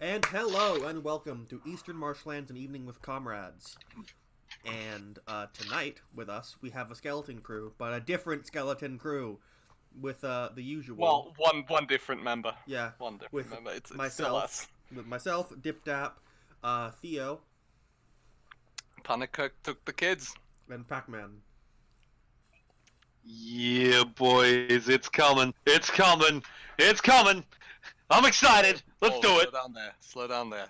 And hello and welcome to Eastern Marshlands, an evening with comrades. And tonight with us we have a skeleton crew, but a different skeleton crew with the usual. Well, one different member. Yeah, One different with member. It's myself, still us. with myself, Dip Dap, Theo, Panikuk took the kids. and Pac-Man. Yeah, boys, it's coming. It's coming. It's coming. I'm excited. Let's do it. Slow down there. Slow down there.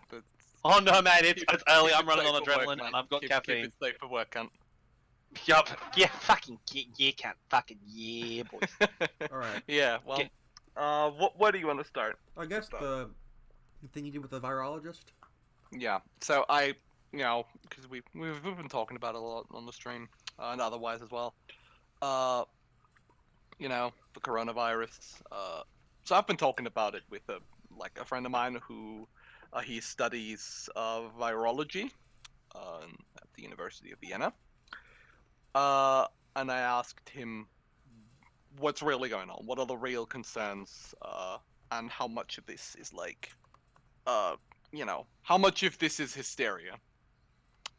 Oh no, man, it's early. Keep I'm it running safe on for work, adrenaline, man. and I've got Keep caffeine. it safe for work, cunt. Yup. Yeah, fucking yeah, can't fucking yeah, boys. All right. Yeah. Well. Okay. Where do you want to start? I guess the thing you did with the virologist. Yeah. So because we've been talking about it a lot on the stream and otherwise as well. The coronavirus. So I've been talking about it with a friend of mine who he studies virology at the University of Vienna. And I asked him what's really going on, what are the real concerns, and how much of this is how much of this is hysteria.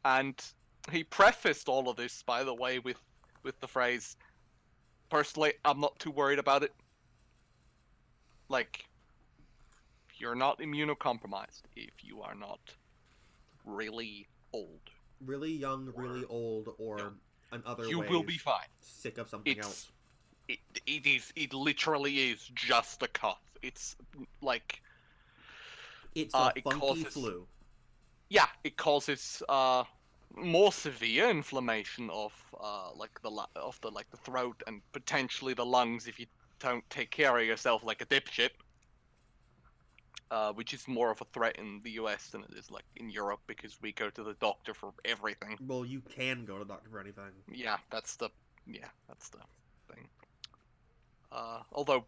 And he prefaced all of this, by the way, with the phrase, personally, I'm not too worried about it. Like, you're not immunocompromised if you are not really old. Really young, really old, or another You ways will be fine. sick of something else. It literally is just a cough. It's like It's a it funky causes- flu. yeah, it causes more severe inflammation of the throat and potentially the lungs if you don't take care of yourself like a dipshit. Which is more of a threat in the US than it is like in Europe because we go to the doctor for everything. Well, you can go to the doctor for anything. Yeah, that's the thing. Although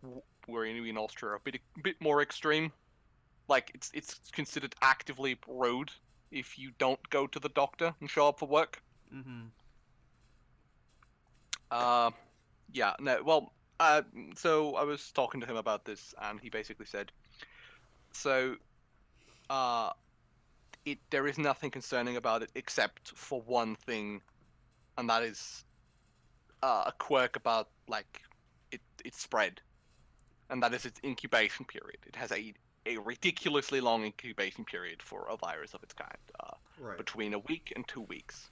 we're in Austria a bit more extreme. Like it's considered actively rude if you don't go to the doctor and show up for work. Mm-hmm. Yeah, no, well, so I was talking to him about this, and he basically said, so, there is nothing concerning about it except for one thing, and that is a quirk about its spread, and that is its incubation period. It has a ridiculously long incubation period for a virus of its kind, Right. between a week and 2 weeks.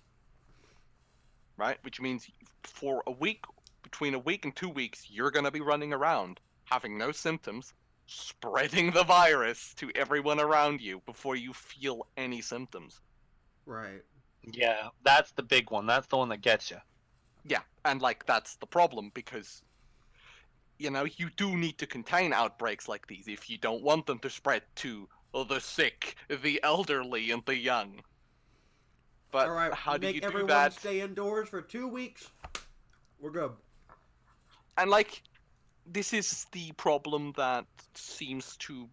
Right, which means for a week, between a week and 2 weeks, you're gonna be running around having no symptoms, spreading the virus to everyone around you before you feel any symptoms. Right. Yeah, that's the big one. That's the one that gets you. Yeah, and that's the problem because you do need to contain outbreaks like these if you don't want them to spread to the sick, the elderly, and the young. But All right. how do make you do everyone that? stay indoors for 2 weeks. We're good. And this is the problem that seems to,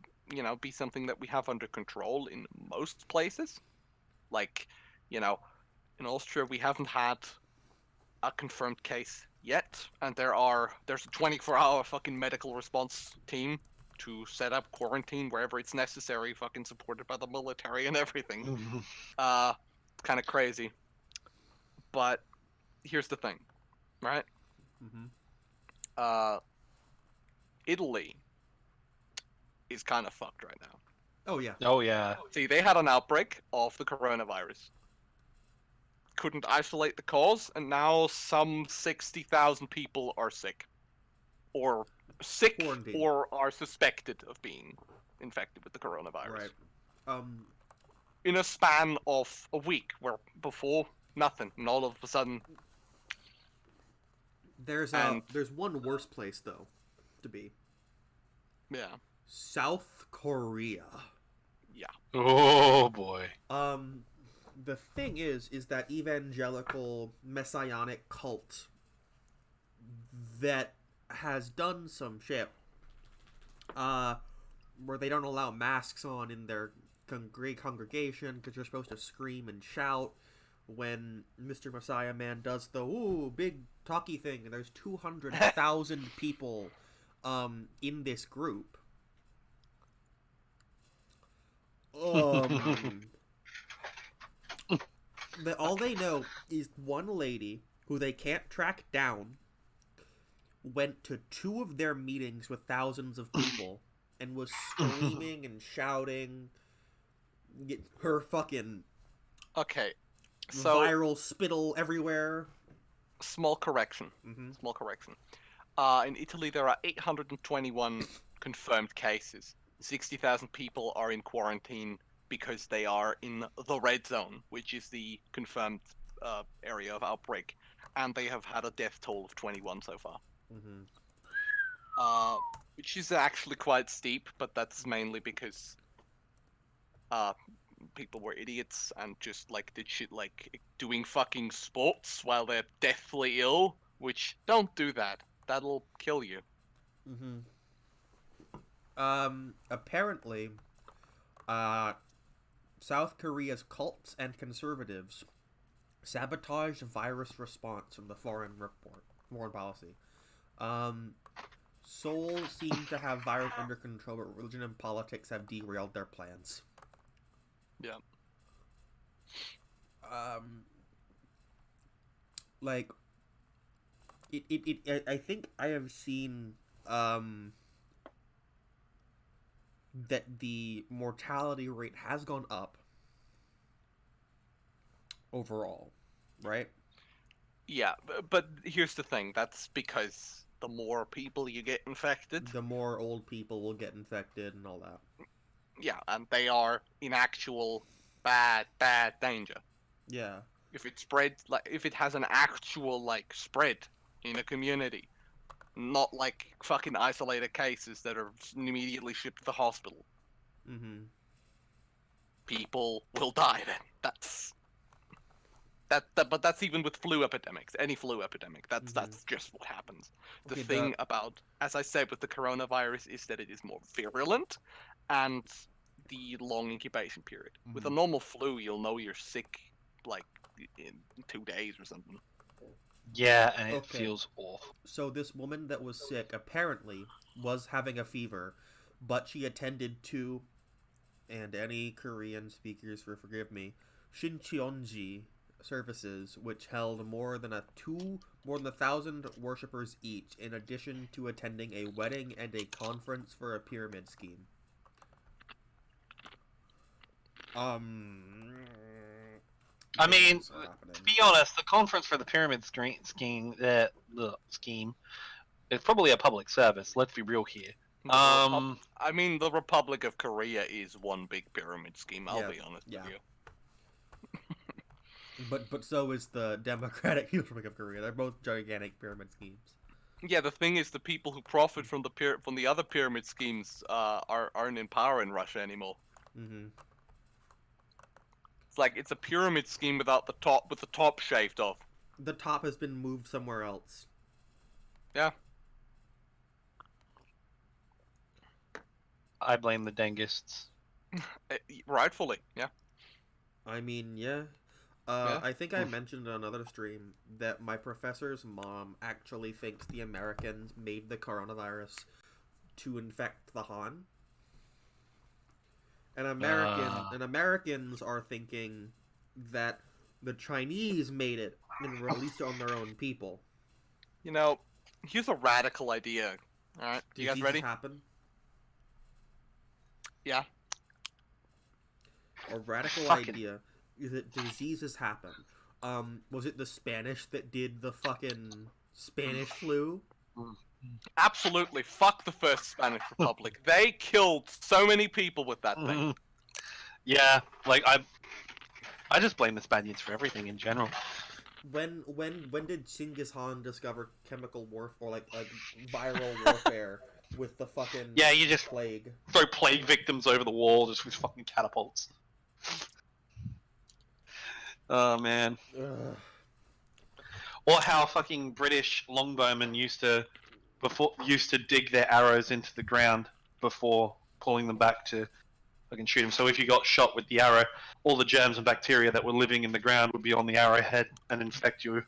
be something that we have under control in most places. In Austria, we haven't had a confirmed case yet, and there's a 24-hour fucking medical response team to set up quarantine wherever it's necessary, fucking supported by the military and everything. It's kind of crazy. But here's the thing, right? Mm-hmm. Italy is kind of fucked right now. Oh yeah. Oh yeah. See, they had an outbreak of the coronavirus. Couldn't isolate the cause, and now some 60,000 people are sick. Or sick, Quarantine. or are suspected of being infected with the coronavirus. Right. In a span of a week, where before, nothing, and all of a sudden... There's one worse place though, to be. Yeah. South Korea. Yeah. Oh boy. The thing is that evangelical messianic cult that has done some shit, where they don't allow masks on in their congregation because you're supposed to scream and shout when Mr. Messiah Man does the big talky thing, and there's 200,000 people in this group. All they know is one lady who they can't track down went to 2 of their meetings with thousands of people and was screaming and shouting. Her fucking Okay, so viral spittle everywhere. small correction. Mm-hmm. Small correction. In Italy, there are 821 confirmed cases. 60,000 people are in quarantine because they are in the red zone, which is the confirmed area of outbreak, and they have had a death toll of 21 so far. Mm-hmm. Which is actually quite steep, but that's mainly because people were idiots and just like did shit like doing fucking sports while they're deathly ill, which don't do that. That'll kill you. Mm-hmm. Apparently, South Korea's cults and conservatives sabotaged virus response from the foreign policy. Seoul seemed to have virus under control, but religion and politics have derailed their plans. Yeah. Like, I think I have seen, that the mortality rate has gone up overall, right? Yeah, but here's the thing. That's because the more people you get infected, The more old people will get infected and all that. yeah, and they are in actual bad danger. Yeah. If it spreads, like if it has an actual like spread in a community, not like fucking isolated cases that are immediately shipped to the hospital, Mm-hmm. people will die then. But that's even with flu epidemics. Any flu epidemic, that's just what happens. The Okay, thing about, as I said, with the coronavirus is that it is more virulent, and the long incubation period. With a Mhm. normal flu, you'll know you're sick like in 2 days or something. Yeah, and it Okay. feels awful. So this woman that was sick apparently was having a fever, but she attended to, and any Korean speakers forgive me, Shincheonji services, which held more than 1,000 worshippers each, in addition to attending a wedding and a conference for a pyramid scheme. I mean, things are happening. to be honest, the conference for the pyramid scheme, is probably a public service. Let's be real here. I mean, the Republic of Korea is one big pyramid scheme. I'll be honest with you. But so is the Democratic Republic of Korea. They're both gigantic pyramid schemes. Yeah, the thing is, the people who profit from the other pyramid schemes aren't in power in Russia anymore. Mm-hmm. It's like it's a pyramid scheme without the top, with the top shaved off. The top has been moved somewhere else. Yeah. I blame the dengists. Rightfully, yeah. I mean, yeah. I think I mentioned on another stream that my professor's mom actually thinks the Americans made the coronavirus to infect the Han. And Americans are thinking that the Chinese made it and released it on their own people. You know, here's a radical idea. All right, you guys ready? Happen? Yeah. A radical idea is that diseases happen. Was it the Spanish that did the fucking Spanish flu? Absolutely. Fuck the first Spanish Republic. They killed so many people with that thing. Yeah, like I just blame the Spaniards for everything in general. When did Genghis Khan discover chemical warfare, or like viral warfare with the fucking you just plague? Throw plague victims over the wall just with fucking catapults. Oh man. Ugh. Or how fucking British longbowmen used to dig their arrows into the ground before pulling them back to fucking shoot them. So if you got shot with the arrow, all the germs and bacteria that were living in the ground would be on the arrowhead and infect you.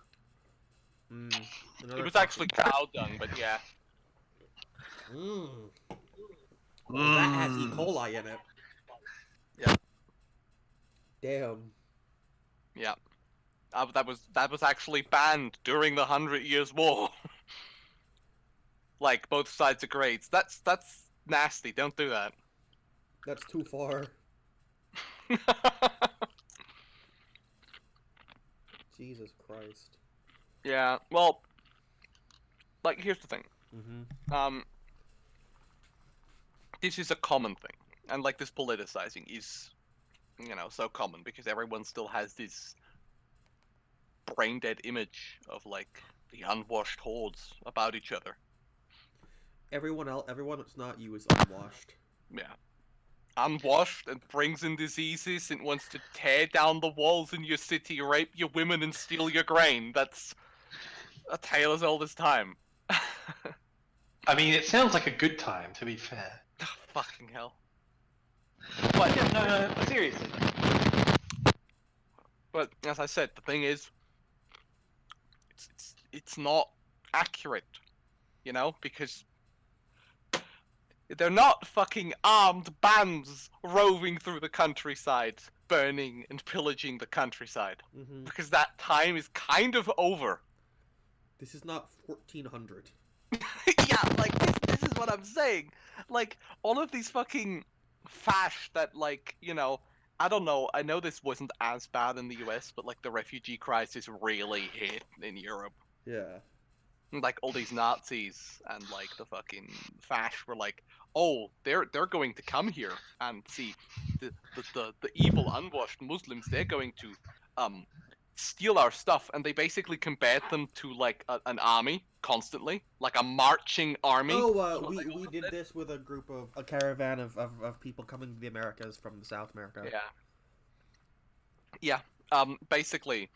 It was actually cow dung, but yeah. That has E. coli in it. Yeah. Damn. Yeah. That was actually banned during the 100 Years' War. Like, both sides agreed. That's nasty. Don't do that. That's too far. Jesus Christ. Yeah. Well, like, here's the thing. Mm-hmm. This is a common thing, and like this politicizing is, so common because everyone still has this brain dead image of like the unwashed hordes about each other. Everyone that's not you is unwashed. Yeah. Unwashed and brings in diseases and wants to tear down the walls in your city, rape your women, and steal your grain. That's a tale as old as time. I mean, it sounds like a good time, to be fair. Fucking hell. But no, seriously. But as I said, the thing is, it's not accurate, because they're not fucking armed bands roving through the countryside, burning and pillaging the countryside. Mm-hmm. Because that time is kind of over. This is not 1400. Yeah, like, this is what I'm saying. Like, all of these fucking fash that, like, I don't know, I know this wasn't as bad in the US, but, like, the refugee crisis really hit in Europe. Yeah. And, like, all these Nazis and, like, the fucking fash were like, oh, they're going to come here and see the evil unwashed Muslims, they're going to, steal our stuff, and they basically compared them to like an army constantly, like a marching army. Oh, we did this with a caravan of people coming to the Americas from the South America. Yeah. Basically,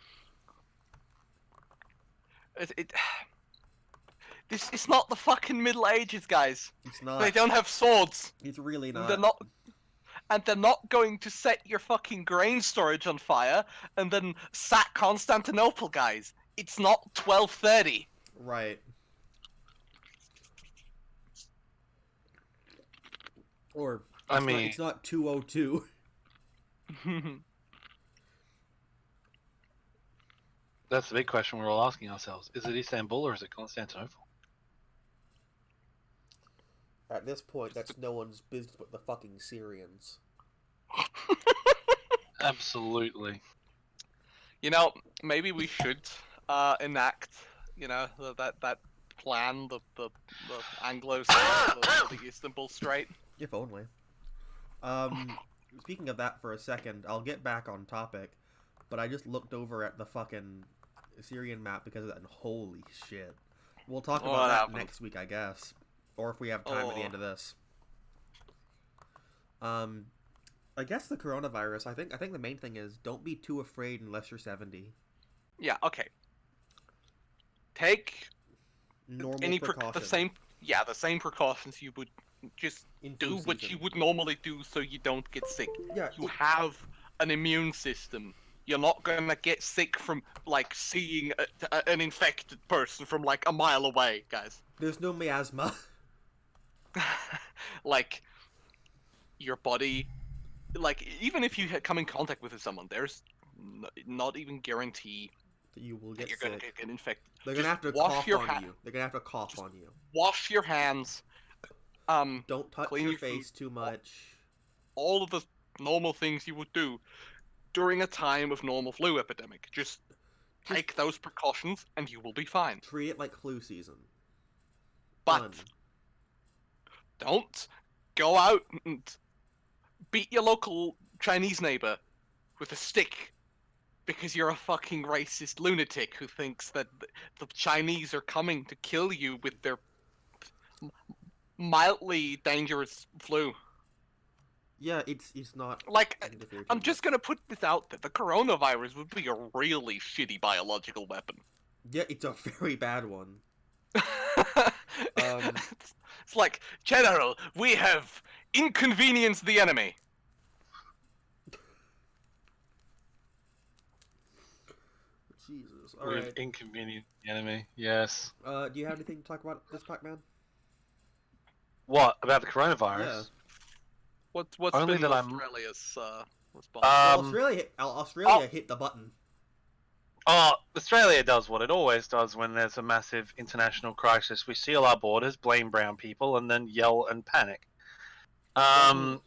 it's not the fucking Middle Ages, guys. It's not. They don't have swords. It's really not. They're not going to set your fucking grain storage on fire and then sack Constantinople, guys. It's not 1230. Right. Or it's not 202. That's the big question we're all asking ourselves. Is it Istanbul or is it Constantinople? At this point, that's no one's business but the fucking Syrians. Absolutely. Maybe we should enact, that plan, the Anglo the Istanbul Strait. If only. Speaking of that for a second, I'll get back on topic, but I just looked over at the fucking Syrian map because of that, and holy shit. We'll talk about that next week, I guess. Or if we have time at the end of this. I guess the coronavirus, I think the main thing is don't be too afraid unless you're 70. Yeah, okay. Take normal precautions. The same precautions you would just do what you would normally do so you don't get sick. Yeah, you have an immune system. You're not gonna get sick from like seeing an infected person from like a mile away, guys. There's no miasma. Like, your body, like, even if you come in contact with someone, there's not even guarantee that you will get you're sick. Gonna get infected. They're gonna have to cough on you. They're gonna have to cough on you. Wash your hands. Don't touch your face too much. All of the normal things you would do during a time of normal flu epidemic. Just take those precautions and you will be fine. Treat it like flu season. But don't go out and beat your local Chinese neighbor with a stick because you're a fucking racist lunatic who thinks that the Chinese are coming to kill you with their mildly dangerous flu. Yeah, it's not... Like, I'm just gonna put this out there. The coronavirus would be a really shitty biological weapon. Yeah, it's a very bad one. It's like, General, we have inconvenienced the enemy. Jesus, We've alright. inconvenienced the enemy, yes. Do you have anything to talk about this, Pac-Man? What, about the coronavirus? Yeah. What's Only been that I'm- Australia's response? Well, Um, Australia hit the button. Oh, Australia does what it always does when there's a massive international crisis. We seal our borders, blame brown people, and then yell and panic. Yeah.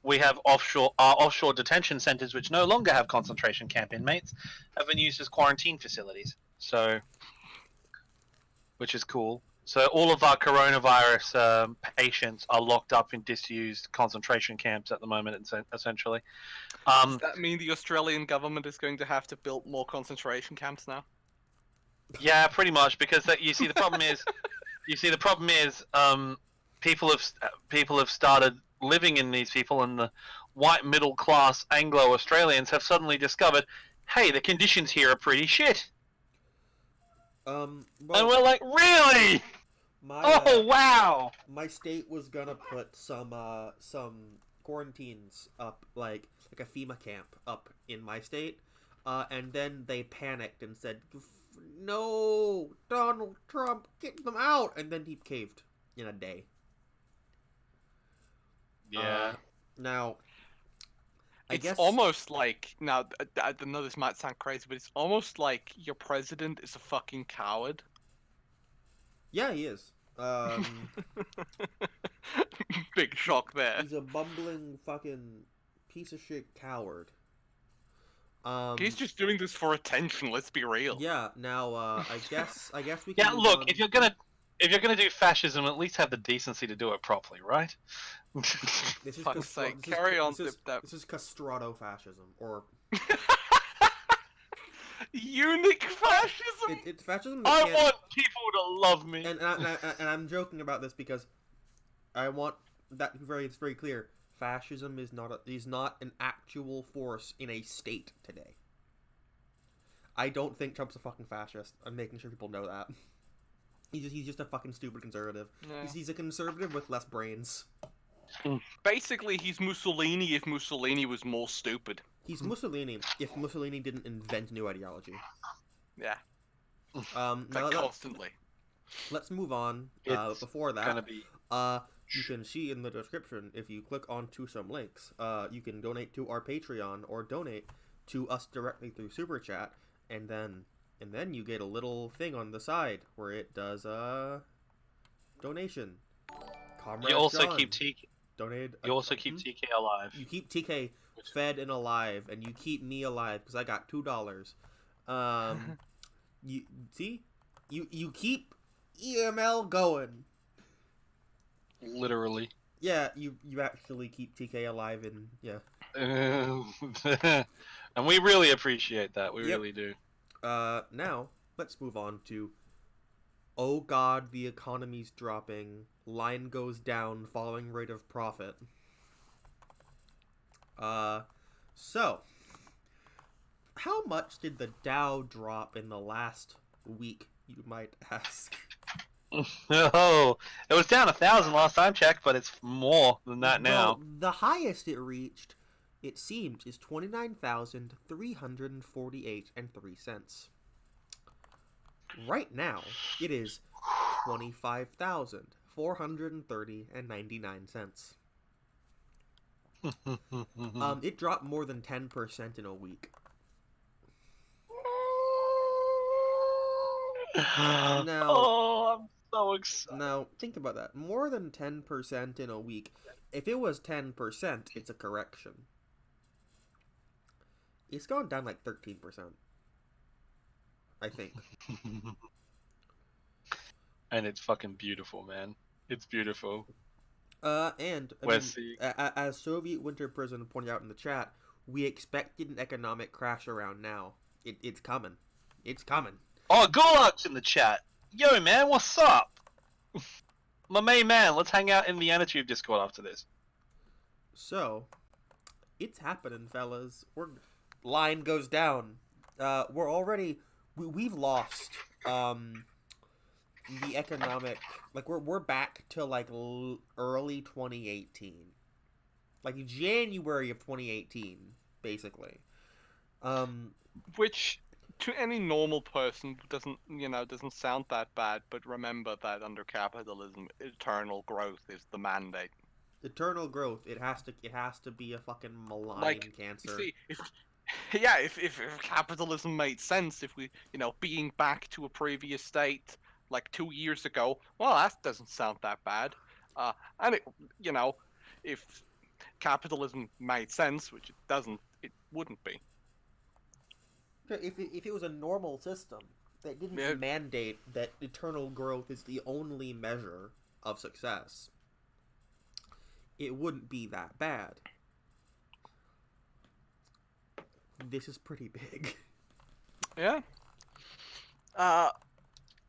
We have offshore detention centers, which no longer have concentration camp inmates, have been used as quarantine facilities. So, which is cool. So all of our coronavirus patients are locked up in disused concentration camps at the moment, essentially. Does that mean the Australian government is going to have to build more concentration camps now? Yeah, pretty much, because you see the problem is, people have started living in these people, and the white middle class Anglo Australians have suddenly discovered, hey, the conditions here are pretty shit, Well, and we're like, really? Oh wow! my state was gonna put some quarantines up, like a FEMA camp up in my state, and then they panicked and said, "No, Donald Trump, get them out!" And then he caved in a day. Yeah. Now, I It's guess almost like now. I know this might sound crazy, but it's almost like your president is a fucking coward. yeah, he is. Big shock there. He's a bumbling fucking piece of shit coward. He's just doing this for attention. Let's be real. Yeah. Now, I guess we can. Yeah, move look, on. if you're gonna do fascism, at least have the decency to do it properly, right? This is Fuck's sake, carry on, Dip-Dap. This is castrato fascism, or Eunuch fascism. it's fascism. That I can't- want people to love me. and I'm joking about this because I want that to be very clear. Fascism is not an actual force in a state today. I don't think Trump's a fucking fascist. I'm making sure people know that. He's just a fucking stupid conservative. Yeah. He's a conservative with less brains. Basically, he's Mussolini if Mussolini was more stupid. He's Mussolini if Mussolini didn't invent new ideology. Yeah, Now constantly. let's move on. It's Before that, gonna be you can see in the description, if you click onto some links, you can donate to our Patreon or donate to us directly through Super Chat, and then you get a little thing on the side where it does donation. Comrade you also John keep TK. donated. You also keep TK alive. You keep TK fed and alive, and you keep me alive because I got $2. You see, you keep EML going. Literally. Yeah, you actually keep TK alive, and yeah. And we really appreciate that. We Yep. really do. Now let's move on to. Oh God, the economy's dropping. Line goes down, falling rate of profit. So, how much did the Dow drop in the last week, you might ask? Oh, it was down 1,000 last time checked, but it's more than that now. Well, the highest it reached, it seems, is 29,348.03. Right now, it is 25,430.99. It dropped more than 10% in a week. Oh, I'm so excited. Now, think about that. More than 10% in a week. If it was 10%, it's a correction. It's gone down like 13%. I think. And it's fucking beautiful, man. It's beautiful. And I We're mean, seeing- as Soviet Winter Prison pointed out in the chat, we expected an economic crash around now. It's coming. It's coming. Oh, Gulag's in the chat. Yo, man, what's up? My main man, let's hang out in the Anatube Discord after this. So, it's happening, fellas. Line goes down. We're already we've lost the economic, like we're back to like early 2018, like January of 2018, basically. Which to any normal person doesn't sound that bad, but remember that under capitalism, eternal growth is the mandate. Eternal growth. It has to be a fucking malign Like, cancer. see, if capitalism made sense, if we, being back to a previous state like 2 years ago, well, that doesn't sound that bad. And it, if capitalism made sense, which it doesn't, it wouldn't be. If it was a normal system that didn't Yeah. mandate that eternal growth is the only measure of success, it wouldn't be that bad. This is pretty big. Yeah.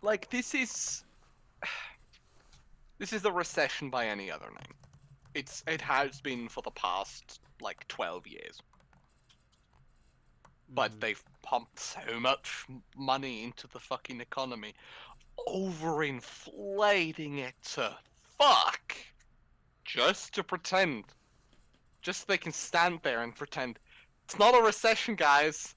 Like this is a recession by any other name. It has been for the past like 12 years. But they've pumped so much money into the fucking economy, overinflating it to fuck, just to pretend, just so they can stand there and pretend it's not a recession, guys.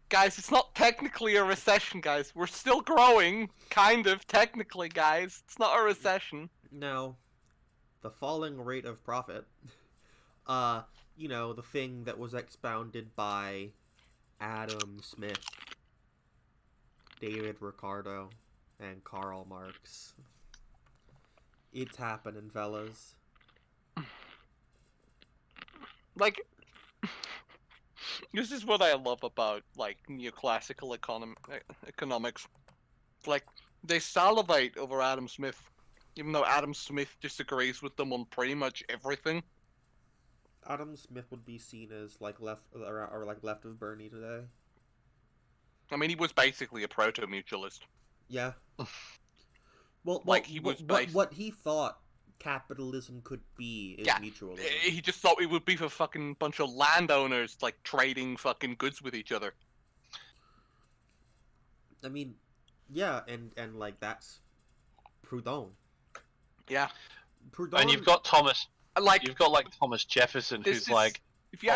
Guys, it's not technically a recession, guys. We're still growing, kind of, technically, guys. It's not a recession. Now, the falling rate of profit, the thing that was expounded by Adam Smith, David Ricardo, and Karl Marx. It's happening, fellas. Like, this is what I love about, like, neoclassical economics. Like, they salivate over Adam Smith, even though Adam Smith disagrees with them on pretty much everything. Adam Smith would be seen as like left of Bernie today. I mean, he was basically a proto-mutualist. Yeah. Well, Like, he was what he thought capitalism could be is mutualism. He just thought it would be for fucking bunch of landowners, like, trading fucking goods with each other. I mean, yeah, and like, that's Proudhon. Yeah. Proudhon... And you've got Thomas Jefferson, who's like, if you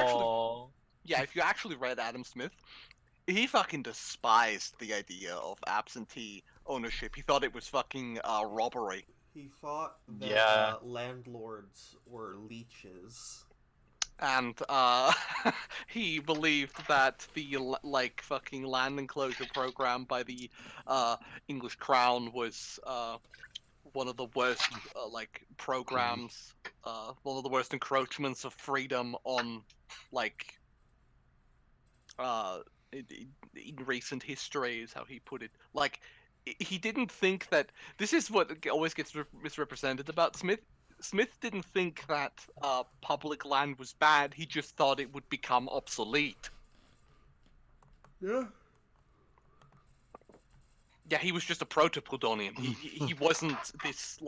actually read Adam Smith, he fucking despised the idea of absentee ownership. He thought it was fucking robbery. He thought that landlords were leeches. And he believed that the fucking land enclosure program by the English Crown was one of the worst programs, one of the worst encroachments of freedom on in recent history, is how he put it. Like, he didn't think that... This is what always gets misrepresented about Smith. Smith didn't think that public land was bad. He just thought it would become obsolete. Yeah. Yeah, he was just a proto-Proudhonian. He wasn't this,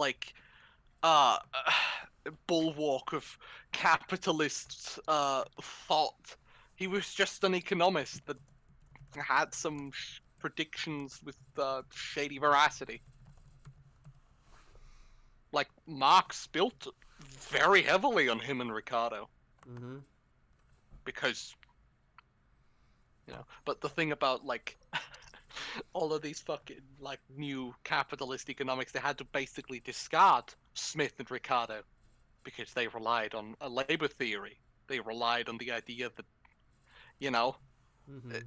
bulwark of capitalist thought. He was just an economist that had some predictions with shady veracity. Like, Marx built very heavily on him and Ricardo. Mm-hmm. Because, but the thing about, all of these fucking, new capitalist economics, they had to basically discard Smith and Ricardo because they relied on a labor theory. They relied on the idea that, Mm-hmm.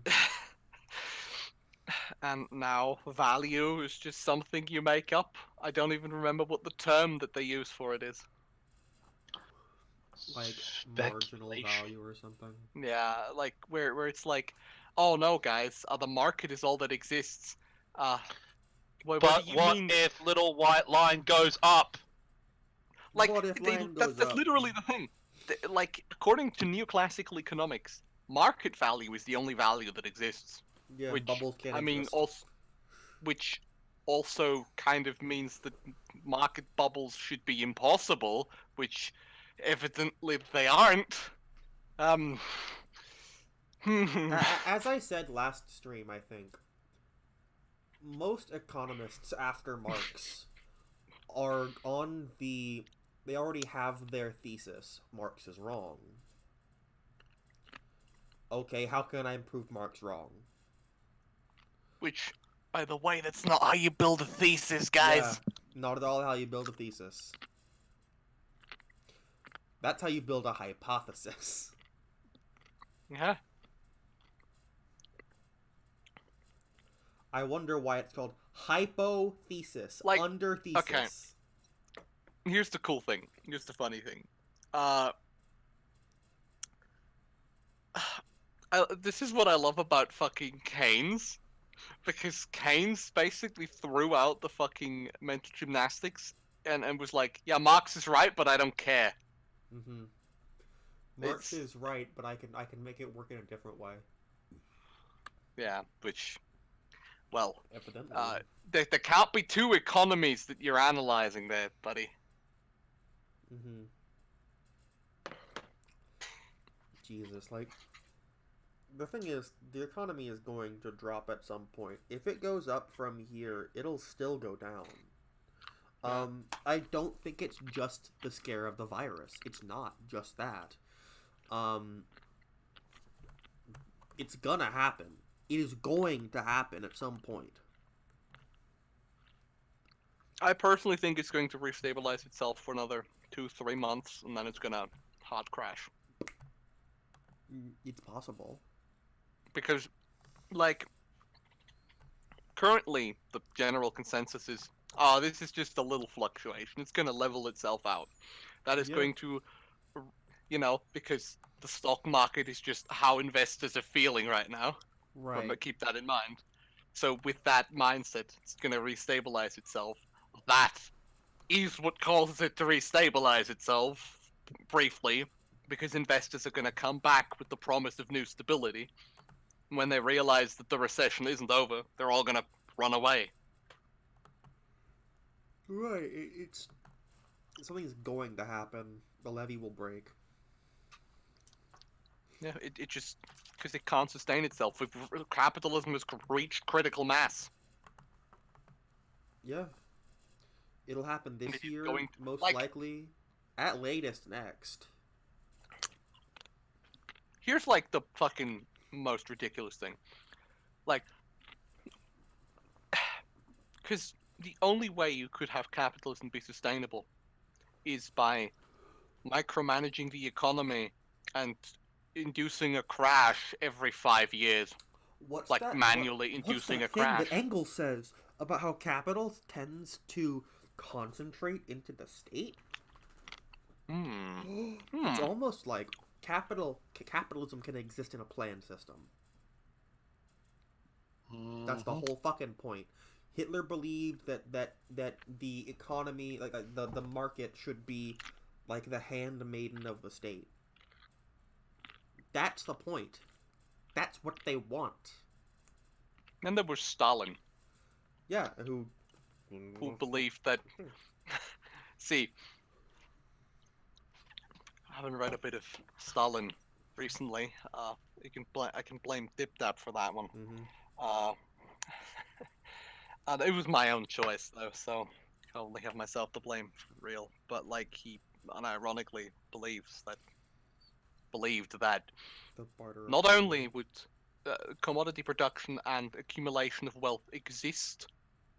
And now value is just something you make up. I don't even remember what the term that they use for it is. Like marginal value or something. Yeah, where it's like, oh no, guys, the market is all that exists. What mean? If little white line goes up? That's literally the thing. According to neoclassical economics, market value is the only value that exists. Yeah, which, bubbles can't exist. Which also kind of means that market bubbles should be impossible, which evidently they aren't. As I said last stream, I think most economists after Marx are they already have their thesis. Marx is wrong. Okay, how can I prove Marx wrong? Which, by the way, that's not how you build a thesis, guys. Yeah, not at all how you build a thesis. That's how you build a hypothesis. Yeah. I wonder why it's called hypothesis, Like, under thesis. okay. Here's the cool thing. Here's the funny thing. This is what I love about fucking Keynes. Because Keynes basically threw out the fucking mental gymnastics and was like, yeah, Marx is right, but I don't care. Mm-hmm. Marx is right, but I can make it work in a different way. Yeah, which, well, Evidently. there can't be two economies that you're analyzing there, buddy. Mm-hmm. Jesus, like, the thing is, the economy is going to drop at some point. If it goes up from here, it'll still go down. I don't think it's just the scare of the virus. It's not just that. It's gonna happen. It is going to happen at some point. I personally think it's going to restabilize itself for another 2-3 months, and then it's gonna hard crash. It's possible. Because, like, currently the general consensus is, oh, this is just a little fluctuation. It's going to level itself out. That is going to, because the stock market is just how investors are feeling right now. Right. But keep that in mind. So with that mindset, it's going to restabilize itself. That is what causes it to restabilize itself, briefly, because investors are going to come back with the promise of new stability. When they realize that the recession isn't over, they're all gonna run away. Right, it's something's going to happen. The levee will break. Yeah, it just because it can't sustain itself. If capitalism has reached critical mass. Yeah, it'll happen this year, most like, likely, at latest next. Here's like the fucking most ridiculous thing. Like, because the only way you could have capitalism be sustainable is by micromanaging the economy and inducing a crash every 5 years. What's like that? Manually inducing what's that a crash. Thing that Engels says about how capital tends to concentrate into the state? It's almost like capitalism can exist in a planned system. That's the whole fucking point. Hitler believed that the economy, like the market, should be like the handmaiden of the state. That's the point. That's what they want. And there was Stalin. Yeah, who believed that. See, I haven't read a bit of Stalin recently. I can blame DipDap for that one. Mm-hmm. And it was my own choice though, so I only have myself to blame for real. But like he unironically believed that not only would commodity production and accumulation of wealth exist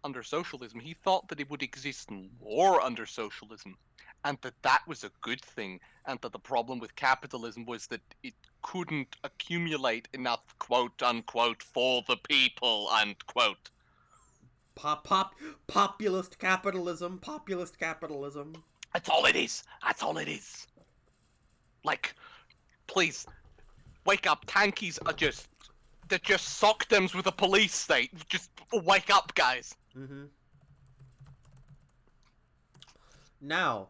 under socialism, he thought that it would exist more under socialism, and that was a good thing, and that the problem with capitalism was that it couldn't accumulate enough quote unquote for the people unquote. Populist capitalism. That's all it is. Like, please wake up. Tankies are they're just sockdems with a police state. Just wake up, guys. Mm-hmm. Now,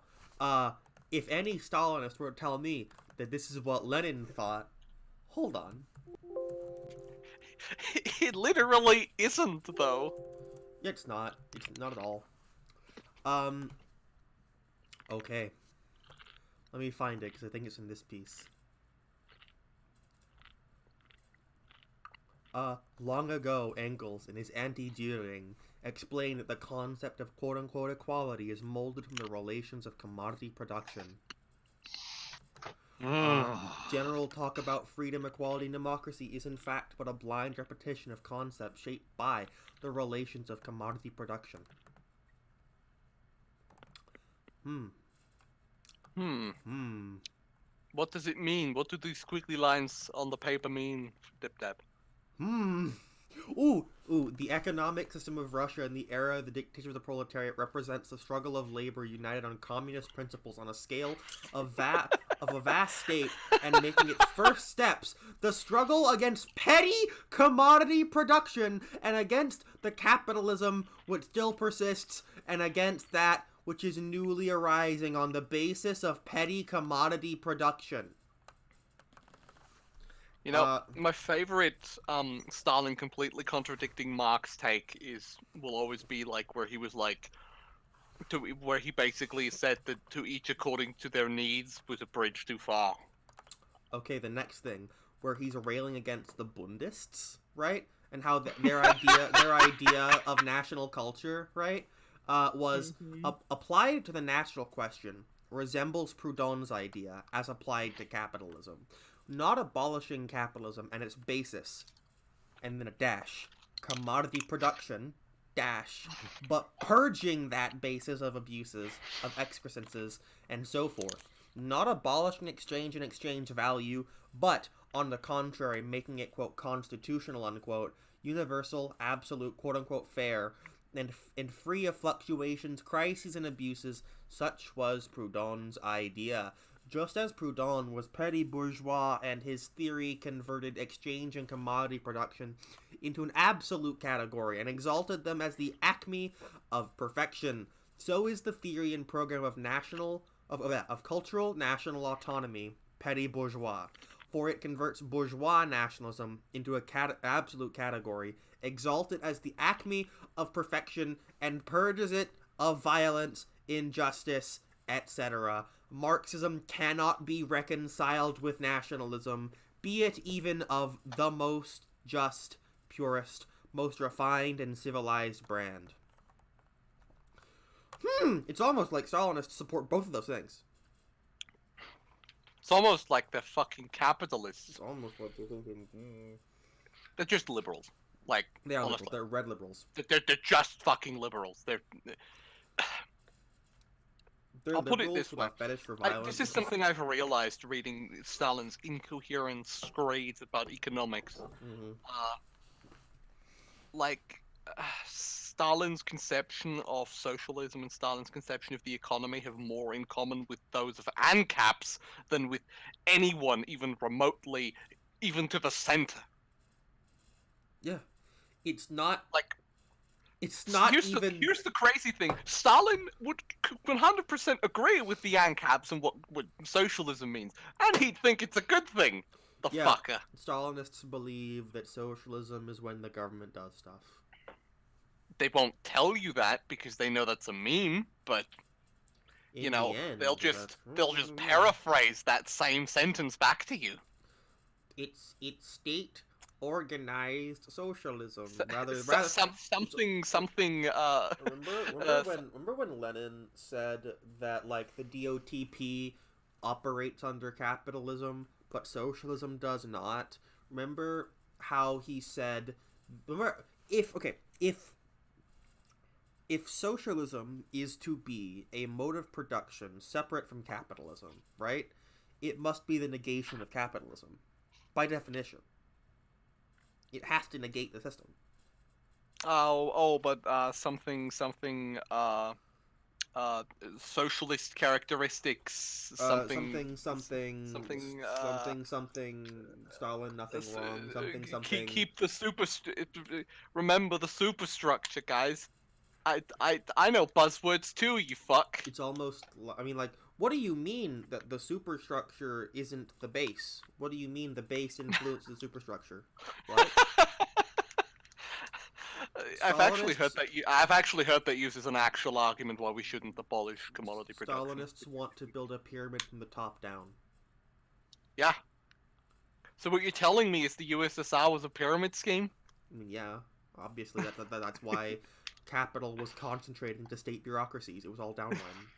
if any Stalinist were to tell me that this is what Lenin thought, hold on. It literally isn't, though. It's not. It's not at all. Okay. Let me find it, because I think it's in this piece. Long ago, Engels, in his Anti-Düring, explained that the concept of quote-unquote equality is molded from the relations of commodity production. General talk about freedom, equality, and democracy is in fact but a blind repetition of concepts shaped by the relations of commodity production. Hmm. What does it mean? What do these squiggly lines on the paper mean, Dip-Dap? The economic system of Russia in the era of the dictatorship of the proletariat represents the struggle of labor united on communist principles on a scale of a vast state, and making its first steps the struggle against petty commodity production and against the capitalism which still persists and against that which is newly arising on the basis of petty commodity production. You know, my favorite Stalin completely contradicting Marx take will always be like where he was like, where he basically said that to each according to their needs was a bridge too far. Okay, the next thing, where he's railing against the Bundists, right? And how their idea of national culture, right, was applied to the national question, resembles Proudhon's idea as applied to capitalism. Not abolishing capitalism and its basis, and then a dash, commodity production, dash, but purging that basis of abuses, of excrescences, and so forth. Not abolishing exchange and exchange value, but, on the contrary, making it, quote, constitutional, unquote, universal, absolute, quote-unquote, fair, and free of fluctuations, crises, and abuses. Such was Proudhon's idea. Just as Proudhon was petty bourgeois and his theory converted exchange and commodity production into an absolute category and exalted them as the acme of perfection, so is the theory and program of cultural national autonomy petty bourgeois, for it converts bourgeois nationalism into an absolute category, exalts it as the acme of perfection, and purges it of violence, injustice, etc. Marxism cannot be reconciled with nationalism, be it even of the most just, purest, most refined and civilized brand. It's almost like Stalinists support both of those things. It's almost like they're fucking capitalists. It's almost like they're thinking, They're just liberals. Like, they are honestly. liberals. They're red liberals. They're just fucking liberals. They're I'll put it liberals this with way. a fetish for violence. This is something I've realized reading Stalin's incoherent screeds about economics. Stalin's conception of socialism and Stalin's conception of the economy have more in common with those of ANCAPs than with anyone even remotely, even to the center. Yeah. It's not... Like... It's not here's the crazy thing. Stalin would 100% agree with the ANCAPs and what socialism means. And he'd think it's a good thing. The fucker. Stalinists believe that socialism is when the government does stuff. They won't tell you that because they know that's a meme, but... they'll just paraphrase that same sentence back to you. It's state... organized socialism, rather something. Remember when Lenin said that like the DOTP operates under capitalism, but socialism does not? Remember how he said, if socialism is to be a mode of production separate from capitalism, right? It must be the negation of capitalism, by definition. It has to negate the system. Socialist characteristics, something, Stalin, nothing wrong, something. Keep the remember the superstructure, guys. I know buzzwords too, you fuck. It's almost, I mean, like, what do you mean that the superstructure isn't the base? What do you mean the base influences the superstructure? What? I've actually heard that used as an actual argument why we shouldn't abolish commodity production. Stalinists want to build a pyramid from the top down. Yeah. So what you're telling me is the USSR was a pyramid scheme? I mean, yeah. Obviously, that's why capital was concentrated into state bureaucracies. It was all downline.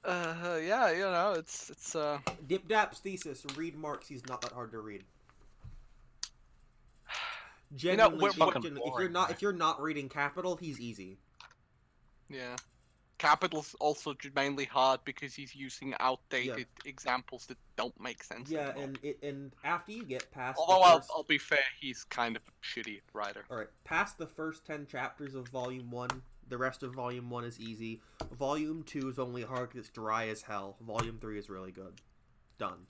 Yeah, it's Dip-Dap's thesis, read Marx, he's not that hard to read. Genuinely, we're fucking if you're not reading Capital, he's easy. Yeah. Capital's also mainly hard because he's using outdated examples that don't make sense. Yeah, anymore. and after you get past Although the first... I'll be fair, he's kind of a shitty writer. Alright, past the first 10 chapters of Volume 1, the rest of Volume 1 is easy. Volume 2 is only hard because it's dry as hell. Volume 3 is really good. Done.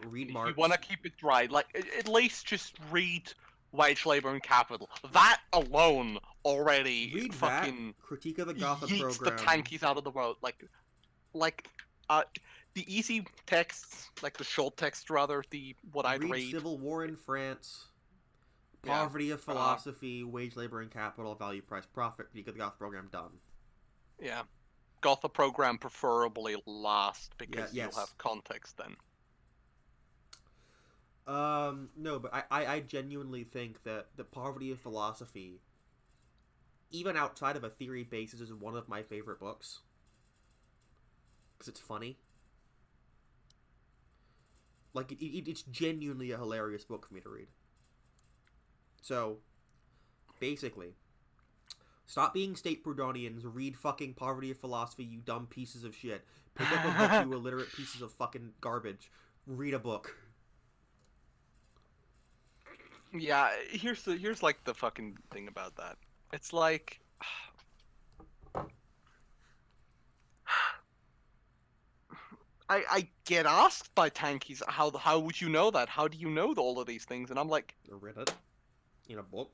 Read Marx. You want to keep it dry. Like, at least just read Wage, Labor, and Capital. That alone already Read fucking... that, Critique of the Gotham yeets Program. the tankies out of the road. The easy texts, like the short text rather, what I'd read. Civil War in France, Poverty of Philosophy, Wage, Labor, and Capital, Value, Price, Profit, Critique of the Gotham Program, done. Yeah. Gotham Program preferably last, because yes. you'll have context then. No, but I genuinely think that the Poverty of Philosophy, even outside of a theory basis, is one of my favorite books. Because it's funny. Like, it's genuinely a hilarious book for me to read. So, basically, stop being state Proudhonians, read fucking Poverty of Philosophy, you dumb pieces of shit. Pick up a book, you illiterate pieces of fucking garbage. Read a book. Yeah, here's like the fucking thing about that. It's like... I get asked by tankies, how would you know that? How do you know all of these things? And I'm like... I read it in a book.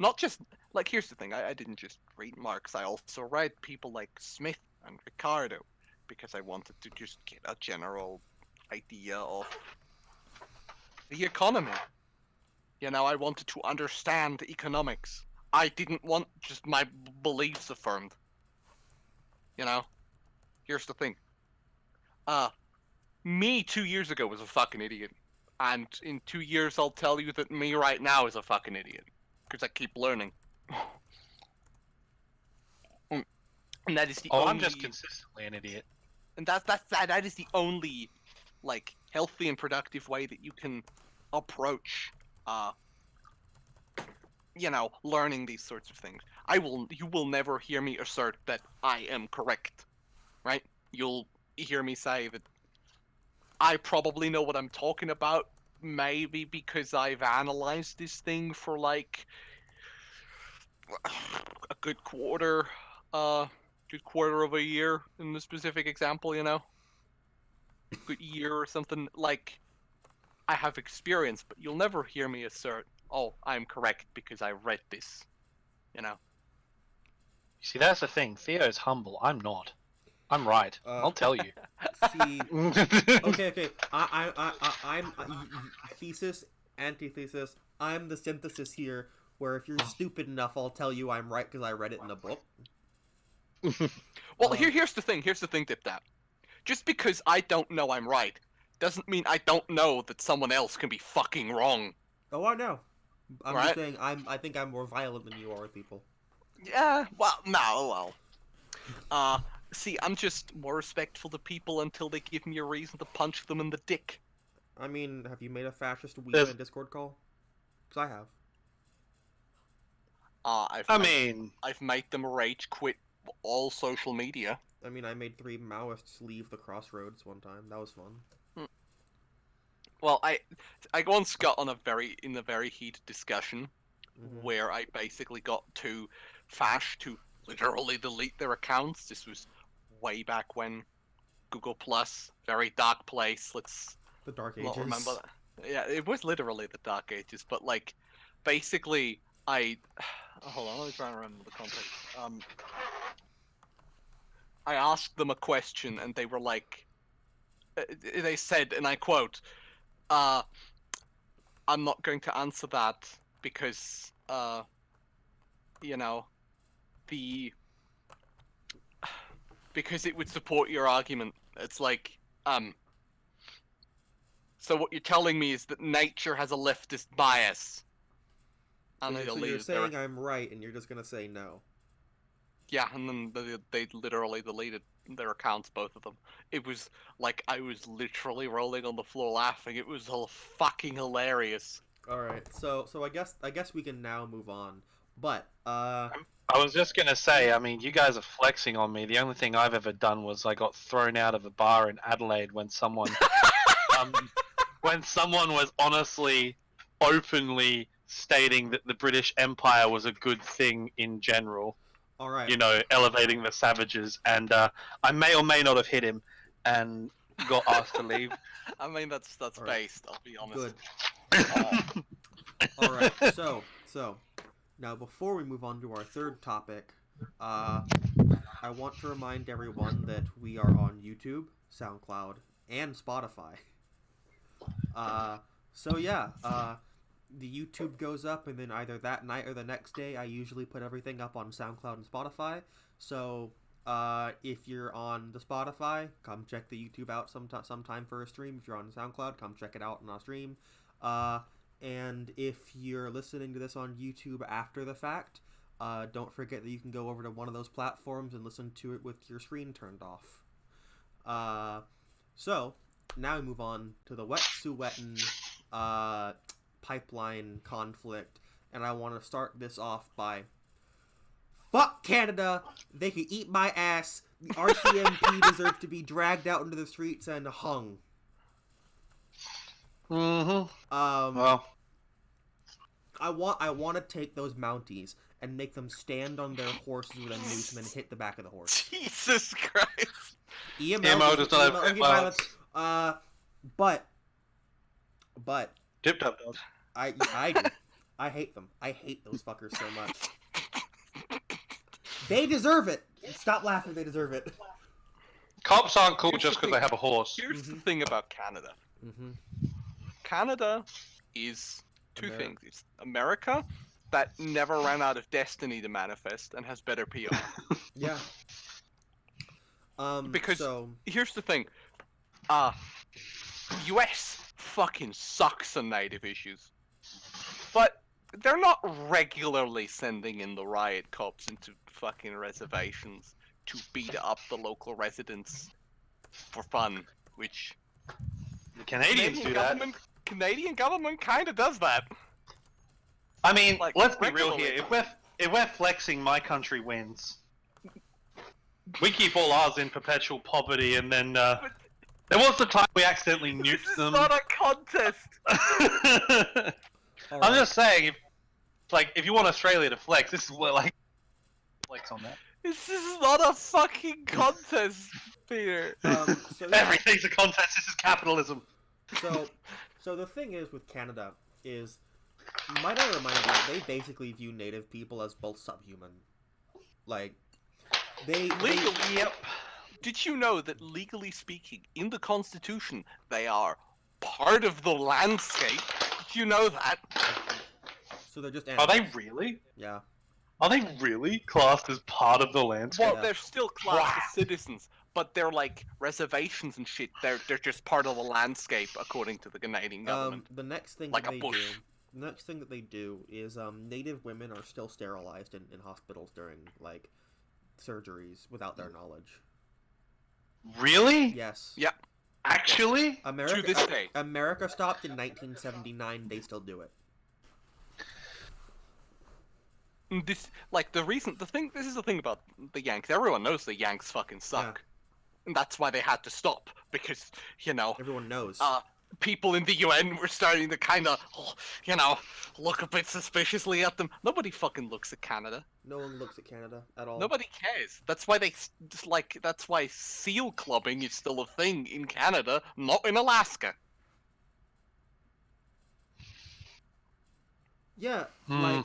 Not just... Like, here's the thing. I didn't just read Marx. I also read people like Smith and Ricardo, because I wanted to just get a general idea of the economy. You know, I wanted to understand economics. I didn't want just my beliefs affirmed. You know? Here's the thing. Me 2 years ago was a fucking idiot. And in 2 years I'll tell you that me right now is a fucking idiot. Because I keep learning. And that is the only... I'm just consistently an idiot. And that is the only, like, healthy and productive way that you can approach you know, learning these sorts of things. You will never hear me assert that I am correct, right? You'll hear me say that I probably know what I'm talking about, maybe because I've analyzed this thing for like a good quarter of a year in the specific example, you know? Good year or something. Like, I have experience, but you'll never hear me assert, oh, I'm correct because I read this, you know? You see, that's the thing. Theo's humble. I'm not. I'm right. I'll tell you. See, okay. I'm thesis, antithesis. I'm the synthesis here. Where if you're stupid enough, I'll tell you I'm right because I read it in a book. Well, here's the thing. Here's the thing, Dip Dap. Just because I don't know I'm right doesn't mean I don't know that someone else can be fucking wrong. Oh, I know. I'm Right? just saying. I think I'm more violent than you are with people. Yeah. Well, no. Well. See, I'm just more respectful to people until they give me a reason to punch them in the dick. I mean, have you made a fascist weed in a Discord call? Because I have. I've made them rage quit all social media. I mean, I made 3 Maoists leave the crossroads one time. That was fun. Well, I once got on a very heated discussion where I basically got 2 fash to literally delete their accounts. This was way back when Google Plus, very dark place. The Dark Ages. Not remember that. Yeah, it was literally the Dark Ages. But like, basically, hold on, let me try and remember the context. I asked them a question, and they were like, they said, and I quote, "I'm not going to answer that because, you know, because it would support your argument." It's like, so what you're telling me is that nature has a leftist bias. And So you're saying I'm right, and you're just gonna say no. Yeah, and then they literally deleted their accounts, both of them. It was like I was literally rolling on the floor laughing. It was all fucking hilarious. All right, so I guess we can now move on. But I was just gonna say, I mean, you guys are flexing on me. The only thing I've ever done was I got thrown out of a bar in Adelaide um, when someone was honestly, openly stating that the British Empire was a good thing in general. All right. You know, elevating the savages, and I may or may not have hit him, and got asked to leave. I mean, that's All right. based. I'll be honest. Good. All right. So now before we move on to our third topic, I want to remind everyone that we are on YouTube, SoundCloud, and Spotify. So yeah, the YouTube goes up, and then either that night or the next day, I usually put everything up on SoundCloud and Spotify. So, if you're on the Spotify, come check the YouTube out sometime for a stream. If you're on SoundCloud, come check it out on a stream. And if you're listening to this on YouTube after the fact, don't forget that you can go over to one of those platforms and listen to it with your screen turned off. So, now we move on to the Wet'suwet'en pipeline conflict, and I want to start this off by fuck Canada. They can eat my ass. The RCMP deserve to be dragged out into the streets and hung. Well, I want to take those Mounties and make them stand on their horses with a noose and then hit the back of the horse. Jesus Christ. EMO does not have violence. But Tip Top does. I do. I hate them. I hate those fuckers so much. They deserve it. Stop laughing. They deserve it. Cops aren't cool Here's just the because they thing. have a horse. Here's the thing about Canada. Mm-hmm. Canada is two America. things. It's America that never ran out of destiny to manifest and has better PR. Yeah. Because so here's the thing. US fucking sucks on native issues. But they're not regularly sending in the riot cops into fucking reservations to beat up the local residents for fun, which The Canadians do that. Canadian government kind of does that. I mean, Like, let's be real regularly. here. If we're flexing, my country wins. We keep all ours in perpetual poverty, and then there was the time we accidentally This nuked is them. not a contest. all I'm right. just saying, if you want Australia to flex, this is where flex on that. This is not a fucking contest, Peter. So, yeah. Everything's a contest. This is capitalism. So the thing is with Canada is, might I remind you, they basically view native people as both subhuman. Like, they Yep. Did you know that legally speaking, in the Constitution, they are part of the landscape? Did you know that? So they're just Are animals. they really? Yeah. Are they really classed as part of the landscape? Well, Yeah. they're still classed as citizens, but they're like reservations and shit. They're just part of the landscape according to the Canadian government. The next thing Like that a they bush. do, the next thing that they do is native women are still sterilized in hospitals during like surgeries without their knowledge. Really? Yes. Yeah. Actually? America, To this day. America stopped in 1979. They still do it. This is the thing about the Yanks. Everyone knows the Yanks fucking suck. And that's why they had to stop, because, Everyone knows. people in the UN were starting to kind of, look a bit suspiciously at them. Nobody fucking looks at Canada. No one looks at Canada at all. Nobody cares. That's why that's why seal clubbing is still a thing in Canada, not in Alaska. Yeah, Hmm. like.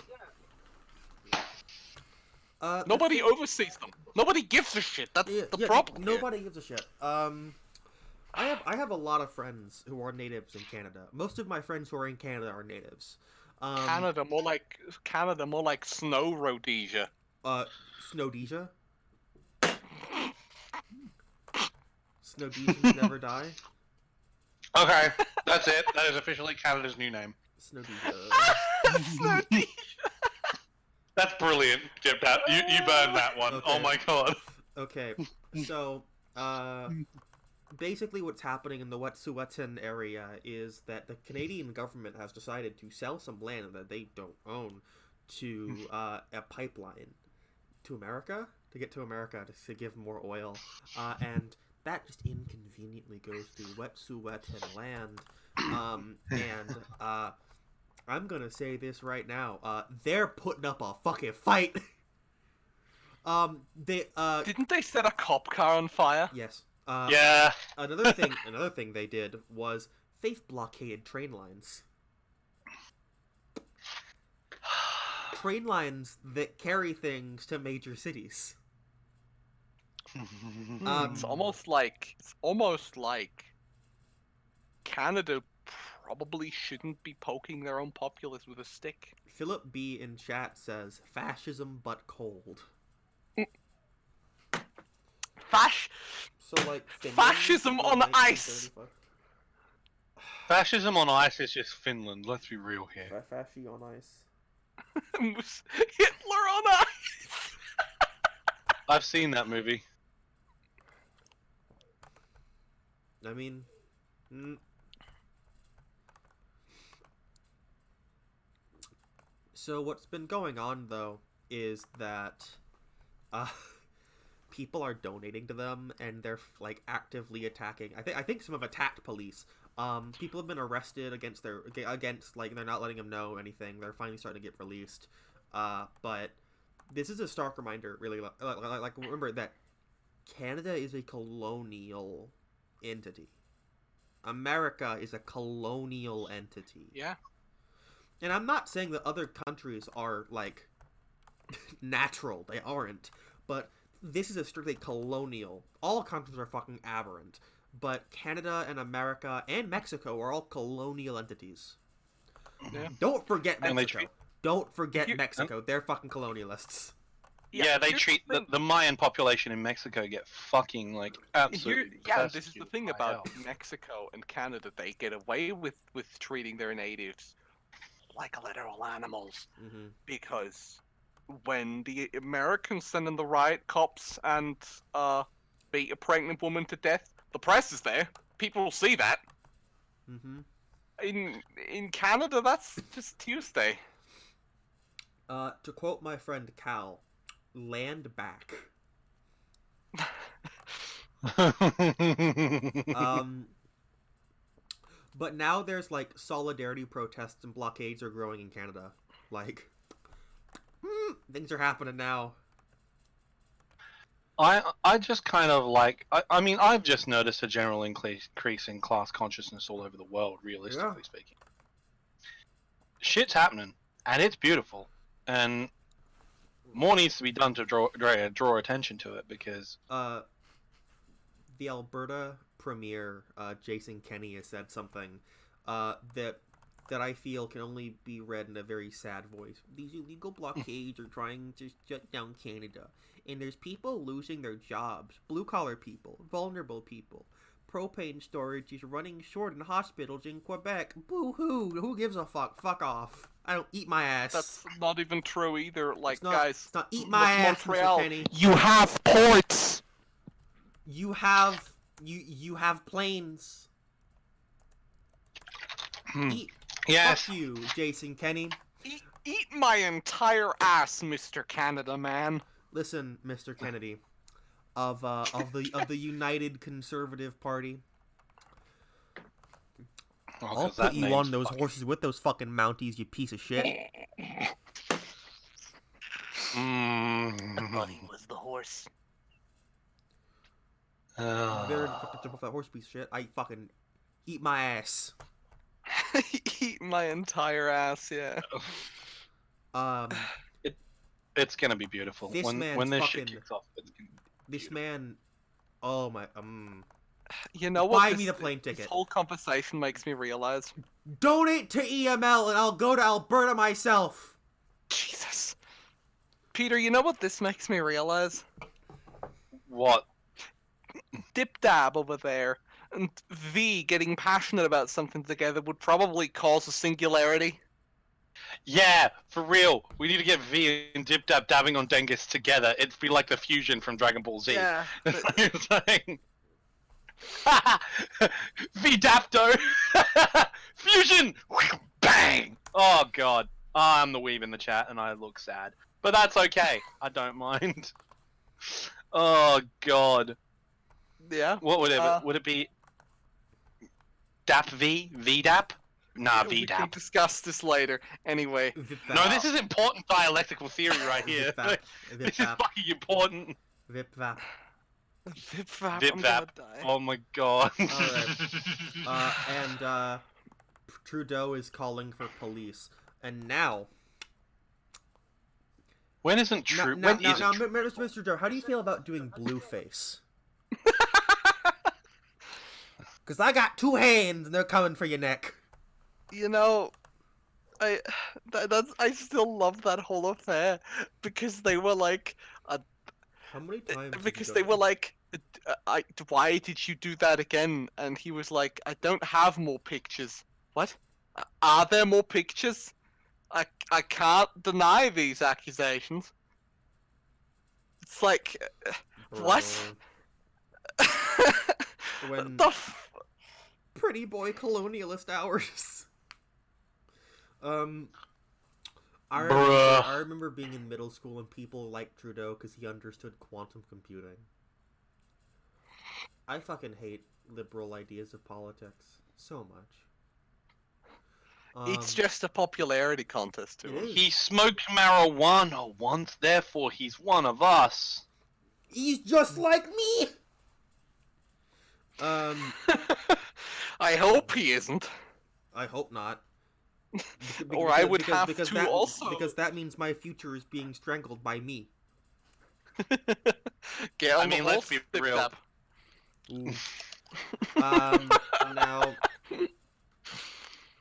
Nobody oversees them. Nobody gives a shit. That's the problem. here. Nobody gives a shit. I have a lot of friends who are natives in Canada. Most of my friends who are in Canada are natives. Canada, more like Snow Rhodesia. Snowdesia. Snowdesians never die. Okay, that's it. That is officially Canada's new name. Snowdesia. Snowdesia. That's brilliant, Jim. You burned that one. Okay. Oh my god. Okay, so basically what's happening in the Wet'suwet'en area is that the Canadian government has decided to sell some land that they don't own to a pipeline, to America, to get to America to give more oil, and that just inconveniently goes through Wet'suwet'en land, and I'm gonna say this right now, they're putting up a fucking fight. Didn't they set a cop car on fire? Yes. Yeah. Another thing they did was they've blockaded train lines. Train lines that carry things to major cities. It's almost like Canada probably shouldn't be poking their own populace with a stick. Philip B in chat says fascism but cold. So like Fascism on ice. Fascism on ice is just Finland. Let's be real here. Fasci on ice. Hitler on ice. I've seen that movie. I mean, so what's been going on though is that people are donating to them and they're like actively attacking. I think some have attacked police. People have been arrested against like they're not letting them know anything. They're finally starting to get released. But this is a stark reminder, really. Like remember that Canada is a colonial entity. America is a colonial entity. Yeah. And I'm not saying that other countries are like natural. They aren't. But this is a strictly colonial. All countries are fucking aberrant. But Canada and America and Mexico are all colonial entities. Yeah. Don't forget Mexico. Don't forget You- Mexico. They're fucking colonialists. Yeah, they here's treat the the Mayan population in Mexico get fucking like absolutely. this is the thing about Mexico and Canada. They get away with treating their natives like literal animals Mm-hmm. because when the Americans send in the riot cops and beat a pregnant woman to death, the press is there. People will see that. Mm-hmm. In Canada, that's just Tuesday. To quote my friend Cal, land back. But now there's like solidarity protests and blockades are growing in Canada. Like, things are happening now. I just kind of like I mean I've just noticed a general increase in class consciousness all over the world, realistically speaking. Shit's happening, and it's beautiful, and more needs to be done to draw attention to it because The Alberta Premier, Jason Kenney, has said something that I feel can only be read in a very sad voice. These illegal blockades are trying to shut down Canada, and there's people losing their jobs. Blue-collar people, vulnerable people. Propane storage is running short in hospitals in Quebec. Boo-hoo! Who gives a fuck? Fuck off. I don't eat my ass. That's not even true either. Like, It's not, guys, it's not eat my ass, Montreal, Mr. Kenny. you have ports. You have planes. yes, Fuck you, Jason Kenny. Eat my entire ass, Mr. Canada man. Listen, Mr. Kennedy, of the United Conservative Party. I'll put you on those horses with those fucking Mounties, you piece of shit. Buddy was the horse. Better fucking jump off that horse, piece of shit. I fucking eat my ass. Eat my entire ass, yeah. It's gonna be beautiful This when man's this fucking- shit kicks off. It's gonna be This man, oh my, You know what? buy me the plane This ticket. whole conversation makes me realize. Donate to EML and I'll go to Alberta myself. Jesus. Peter, you know what this makes me realize? What? Dip Dab over there and V getting passionate about something together would probably cause a singularity. Yeah, for real. We need to get V and Dip Dab dabbing on Dengus together. It'd be like the fusion from Dragon Ball Z. Yeah. It's like you're saying. V Dapto! Fusion! Bang! Oh god. I'm the weeb in the chat and I look sad. But that's okay. I don't mind. Oh god. Yeah. What would it? Would it be DAP V? VDAP? Nah, We can VDAP. discuss this later. Anyway. No, this is important dialectical theory right here. Vip-vap. This is fucking important. Vip-vap. Vip-vap, Vip I'm vap. gonna die. Oh my god. And Trudeau is calling for police. And now... When isn't true? Now, When isn't true? Mr. Joe, how do you feel about doing blueface? Because I got 2 hands and they're coming for your neck. You know, I still love that whole affair because they were like, How many times? because they were like, why did you do that again? And he was like, I don't have more pictures. What? Are there more pictures? I can't deny these accusations. It's like, what? When The pretty boy colonialist hours. I remember being in middle school and people liked Trudeau because he understood quantum computing. I fucking hate liberal ideas of politics so much. It's just a popularity contest to him. He smoked marijuana once, therefore he's one of us. He's just like me. I hope he isn't. I hope not. Or I would have to that, also. Because that means my future is being strangled by me. Get on I mean, the let's be horse, real. Zip-zap. Ooh.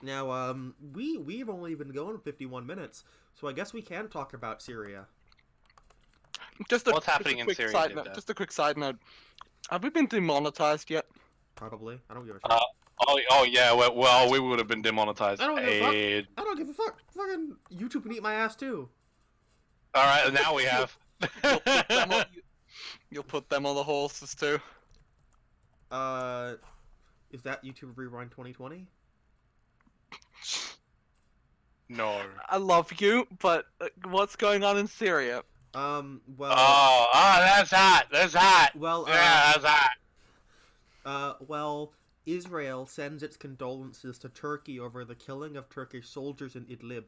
Now, we've only been going 51 minutes, so I guess we can talk about Syria. What's happening in quick Syria, side Dave? note, just a quick side note. Have we been demonetized yet? Probably. I don't give a shit. Oh yeah, well, we would have been demonetized. I don't give a fuck. I don't give a fuck. Fucking YouTube can eat my ass too. Alright, now we have. You'll put them on the horses too. Is that YouTube Rewind 2020? No. I love you, but what's going on in Syria? Well. That's hot. That's hot. Well, yeah, that's hot. Well, Israel sends its condolences to Turkey over the killing of Turkish soldiers in Idlib.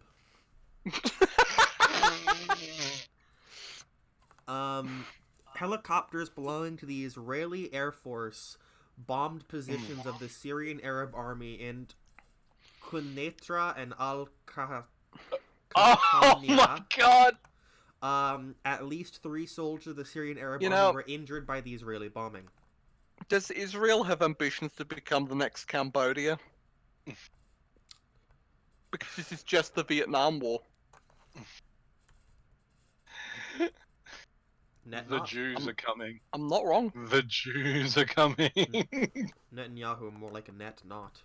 Helicopters belonging to the Israeli Air Force bombed positions of the Syrian Arab Army in Quneitra and Al-Qahaniya. Oh my god! At least 3 soldiers of the Syrian Arab Army were injured by the Israeli bombing. Does Israel have ambitions to become the next Cambodia? Because this is just the Vietnam War. The Jews are coming. I'm not wrong. The Jews are coming. Netanyahu, more like a net not.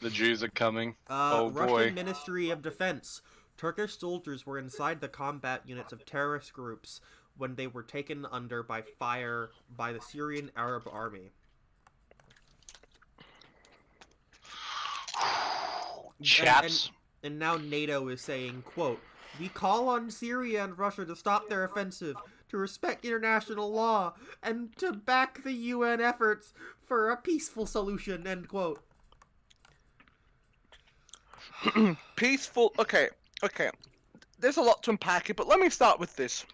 The Jews are coming. Russian boy. Ministry of Defense. Turkish soldiers were inside the combat units of terrorist groups when they were taken under by fire by the Syrian Arab Army. Chaps. And now NATO is saying, quote, "We call on Syria and Russia to stop their offensive, to respect international law, and to back the UN efforts for a peaceful solution," end quote. Peaceful. Okay. There's a lot to unpack it, but let me start with this.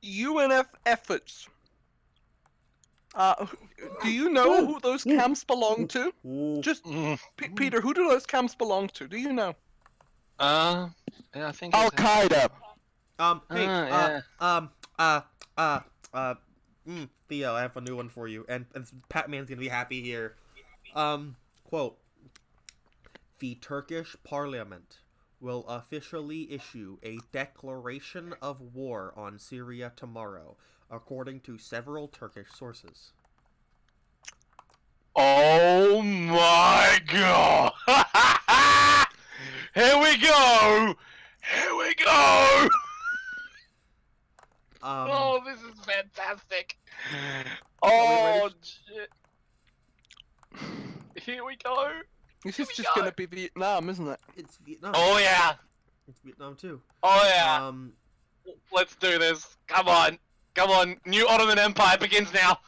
UNF efforts. Do you know who those camps belong to? Just Peter, who do those camps belong to? Do you know? Yeah, I think Al Qaeda. Theo, I have a new one for you, and Patman's gonna be happy here. Quote, "The Turkish parliament will officially issue a declaration of war on Syria tomorrow, according to several Turkish sources." Oh my god! Here we go! Here we go! Oh, this is fantastic! Oh, shit! Here we go! This is just gonna be Vietnam, isn't it? It's Vietnam. Oh yeah. It's Vietnam too. Oh yeah. Let's do this. Come on. New Ottoman Empire begins now.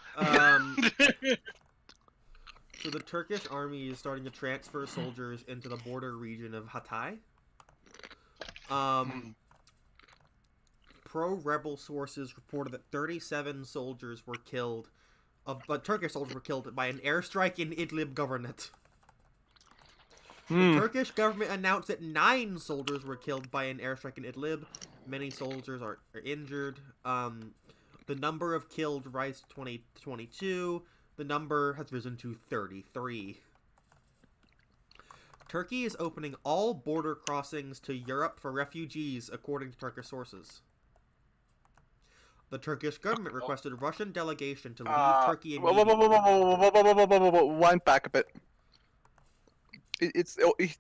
So the Turkish army is starting to transfer soldiers into the border region of Hatay. Pro-rebel sources reported that 37 soldiers were killed, Turkish soldiers were killed by an airstrike in Idlib governorate. The Turkish government announced that 9 soldiers were killed by an airstrike in Idlib. Many soldiers are injured. The number of killed rises to 22. The number has risen to 33. Turkey is opening all border crossings to Europe for refugees, according to Turkish sources. The Turkish government requested a Russian delegation to leave Turkey immediately. Wind back a bit.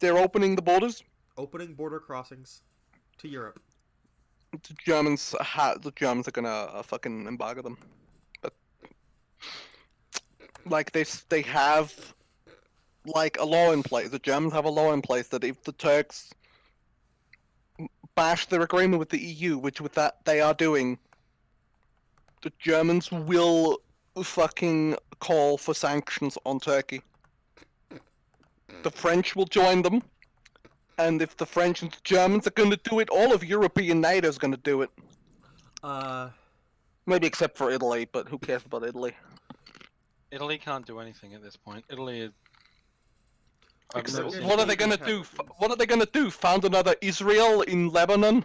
They're opening the borders. Opening border crossings to Europe. The Germans are gonna fucking embargo them. But like they have like a law in place. The Germans have a law in place that if the Turks bash their agreement with the EU, which with that they are doing, the Germans will fucking call for sanctions on Turkey. The French will join them, and if the French and the Germans are going to do it, all of European NATO is going to do it. Maybe except for Italy, but who cares about Italy? Italy can't do anything at this point. Italy is. What are they going to do? What are they going to do? Found another Israel in Lebanon?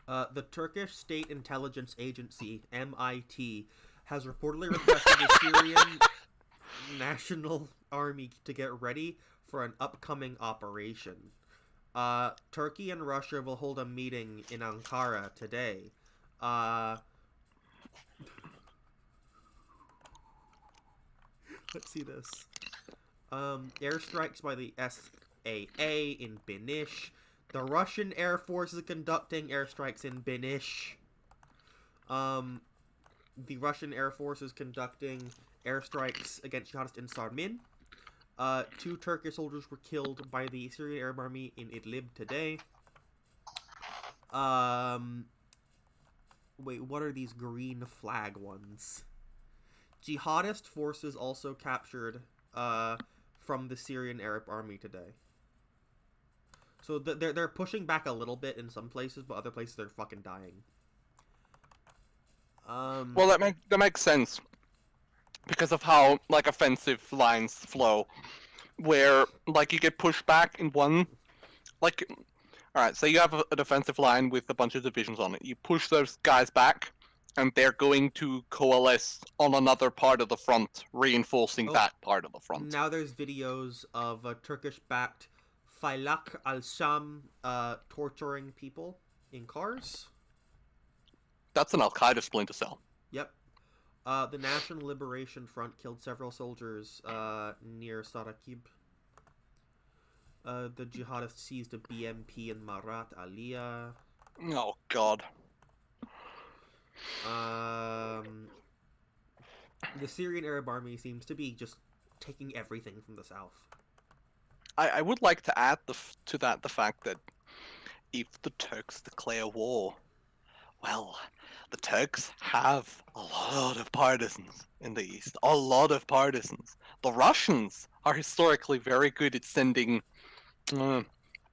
The Turkish State Intelligence Agency, MIT, has reportedly requested the Syrian National Army to get ready for an upcoming operation. Turkey and Russia will hold a meeting in Ankara today. Let's see this. Airstrikes by the SAA in Benish. The Russian Air Force is conducting airstrikes in Benish. The Russian Air Force is conducting airstrikes against jihadists in Sarmin. 2 Turkish soldiers were killed by the Syrian Arab Army in Idlib today. Wait, what are these green flag ones? Jihadist forces also captured from the Syrian Arab Army today. So they're pushing back a little bit in some places, but other places they're fucking dying. Well, that makes sense because of how like offensive lines flow, where like you get pushed back in one, like, all right, so you have a defensive line with a bunch of divisions on it. You push those guys back, and they're going to coalesce on another part of the front, reinforcing that part of the front. Now there's videos of a Turkish-backed Faylak al-Sham torturing people in cars. That's an Al-Qaeda splinter cell. Yep. The National Liberation Front killed several soldiers near Sarakib. The jihadists seized a BMP in Marat Aliyah. Oh, God. The Syrian Arab Army seems to be just taking everything from the south. I would like to add to that the fact that if the Turks declare war, well, the Turks have a lot of partisans in the east. A lot of partisans. The Russians are historically very good at sending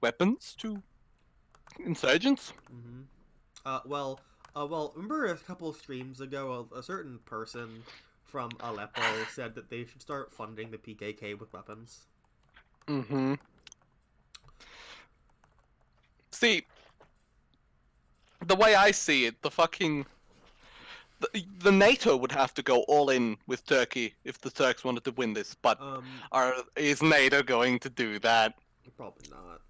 weapons to insurgents. Mm-hmm. Well, remember a couple of streams ago, a certain person from Aleppo said that they should start funding the PKK with weapons. Mm-hmm. See, the way I see it, the NATO would have to go all in with Turkey if the Turks wanted to win this, but is NATO going to do that? Probably not.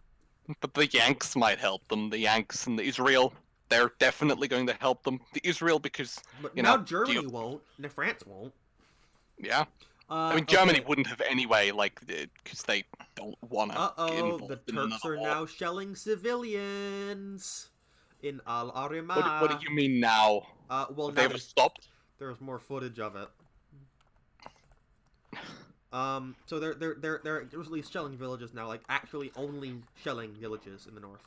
But the Yanks might help them. The Yanks and the Israel, they're definitely going to help them. The Israel because, but now Germany won't, and France won't. Yeah. I mean, Germany wouldn't have anyway, like, because they don't want to get involved the Turks are now shelling civilians in Al Arima. What do you mean now? Well, have they ever stopped? There's more footage of it. So they're at least shelling villages now, like actually only shelling villages in the north.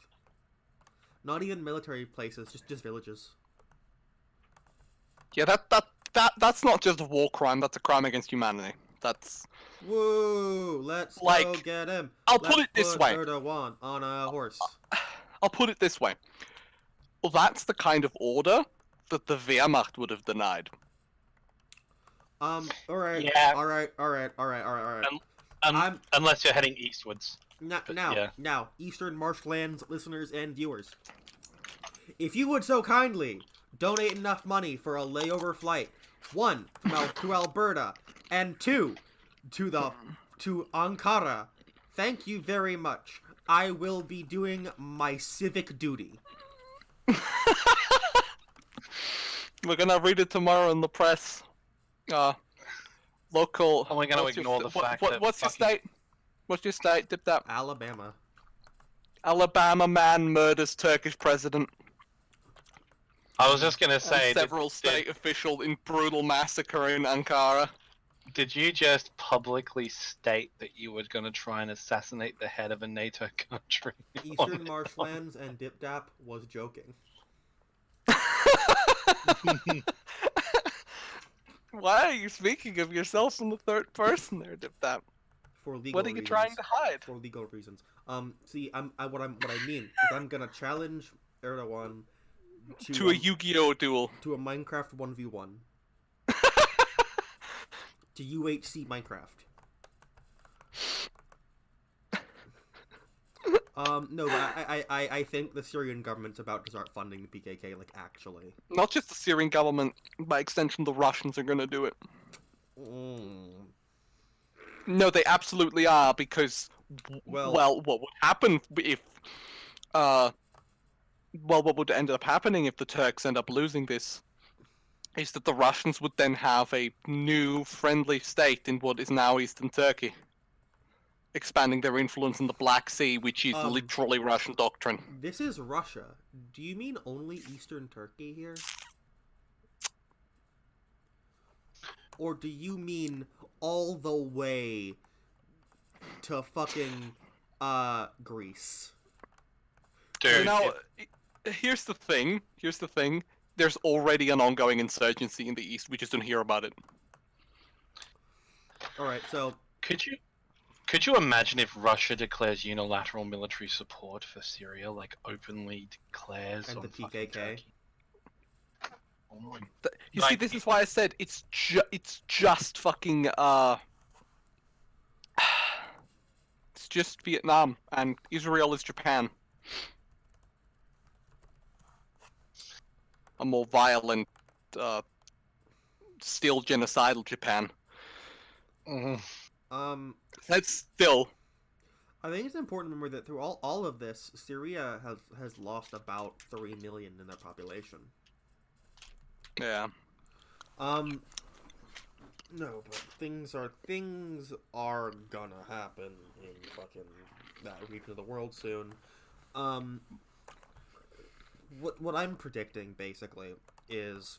Not even military places, just villages. Yeah, that's not just a war crime. That's a crime against humanity. That's Woo! Let's go Like, get him. I'll Let's put it this way. Erdogan on a horse. I'll put it this way. Well, that's the kind of order that the Wehrmacht would have denied. All right. Yeah. All right. Unless you're heading eastwards. Now, Eastern Marshlands listeners and viewers, if you would so kindly donate enough money for a layover flight, 1 to Alberta, and 2 to Ankara, thank you very much. I will be doing my civic duty. We're gonna read it tomorrow in the press. Local. And we're gonna ignore the fact that what's your state? What's your state? Dip that. Alabama. Alabama man murders Turkish president. I was just gonna say, And several state officials in brutal massacre in Ankara. did you just publicly state that you were gonna try and assassinate the head of a NATO country? Eastern Marshlands and Dip Dap was joking. Why are you speaking of yourself in the third person there, Dip That? For legal What are you reasons. trying to hide? For legal reasons. See, what I mean is I'm gonna challenge Erdogan To a Yu-Gi-Oh duel. to a Minecraft 1v1. To UHC Minecraft. No, but I think the Syrian government's about to start funding the PKK, like, actually. Not just the Syrian government, by extension the Russians are gonna do it. No, they absolutely are, because, well, what would happen if, what would end up happening if the Turks end up losing this, is that the Russians would then have a new friendly state in what is now Eastern Turkey, expanding their influence in the Black Sea, which is literally Russian doctrine. This is Russia. Do you mean only Eastern Turkey here? Or do you mean all the way to fucking, Greece? Dude, Now, here's the thing. There's already an ongoing insurgency in the east. We just don't hear about it. Alright, so... Could you imagine if Russia declares unilateral military support for Syria, like openly declares And on the fucking PKK? Turkey? Oh my... You see, this is why I said it's just fucking it's just Vietnam, and Israel is Japan. A more violent, still genocidal Japan. That's still. I think it's important to remember that through all of this, Syria has lost about 3 million in their population. Yeah. No, but things are gonna happen in fucking that region of the world soon. What I'm predicting basically is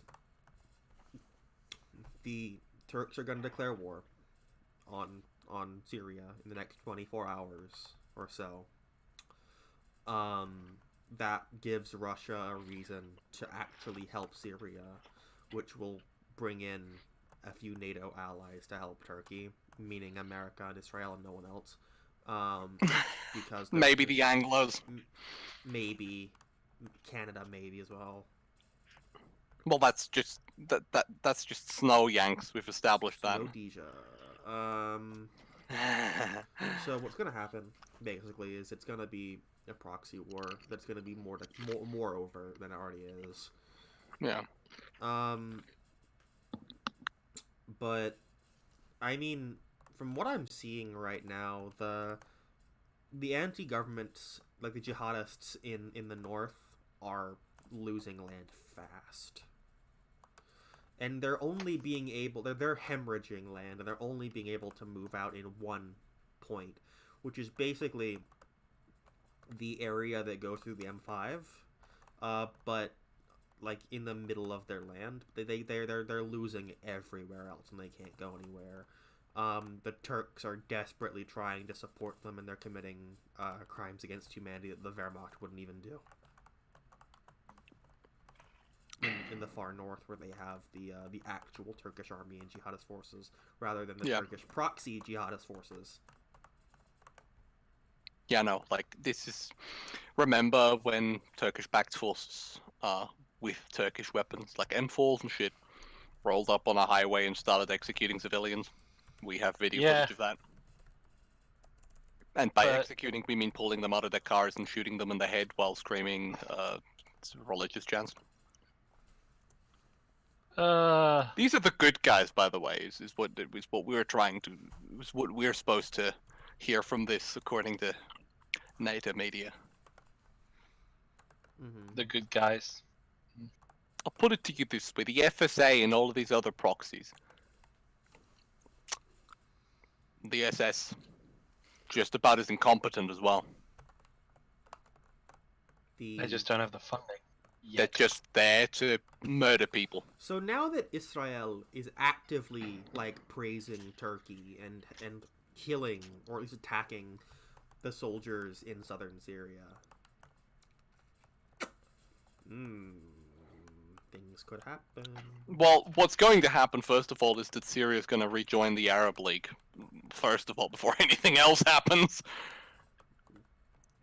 the Turks are gonna declare war on Syria in the next 24 hours or so. That gives Russia a reason to actually help Syria, which will bring in a few NATO allies to help Turkey, meaning America and Israel and no one else. Because Maybe the Anglos. Maybe Canada, maybe as well. Well, that's just that's just snow Yanks. We've established that. Rhodesia. So what's gonna happen basically is it's gonna be a proxy war that's gonna be more over than it already is. Yeah. But I mean, from what I'm seeing right now, the anti-governments, like the jihadists in the north, are losing land fast. And they're only being able... They're hemorrhaging land, and they're only being able to move out in one point, which is basically the area that goes through the M5, but like in the middle of their land. They're losing everywhere else, and they can't go anywhere. the Turks are desperately trying to support them, and they're committing crimes against humanity that the Wehrmacht wouldn't even do. In the far north, where they have the actual Turkish army and jihadist forces, rather than the Turkish proxy jihadist forces. Yeah, no, like, this is... Remember when Turkish-backed forces, with Turkish weapons, like M4s and shit, rolled up on a highway and started executing civilians? We have video footage of that. And by executing, we mean pulling them out of their cars and shooting them in the head while screaming religious chants. These are the good guys, by the way. Is what we're trying to... is what we're supposed to hear from this, according to NATO media. Mm-hmm. The good guys. I'll put it to you this way: the FSA and all of these other proxies, the SS, just about as incompetent as well. They just don't have the funding. They're just there to murder people. So now that Israel is actively praising Turkey and killing, or at least attacking, the soldiers in southern Syria, things could happen. Well, what's going to happen first of all is that Syria is going to rejoin the Arab League. First of all, before anything else happens.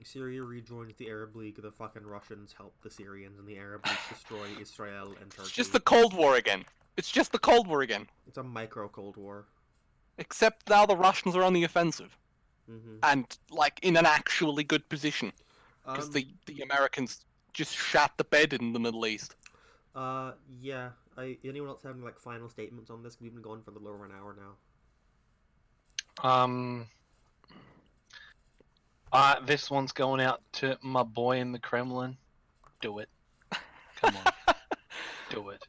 Syria rejoins the Arab League, the fucking Russians help the Syrians, and the Arab League destroy Israel and Turkey. It's just the Cold War again. It's just the Cold War again. It's a micro-Cold War. Except now the Russians are on the offensive. Mm-hmm. And, in an actually good position. Because the Americans just shat the bed in the Middle East. Yeah. Anyone else having, final statements on this? We've been going for a little over an hour now. This one's going out to my boy in the Kremlin. Do it. Come on. Do it.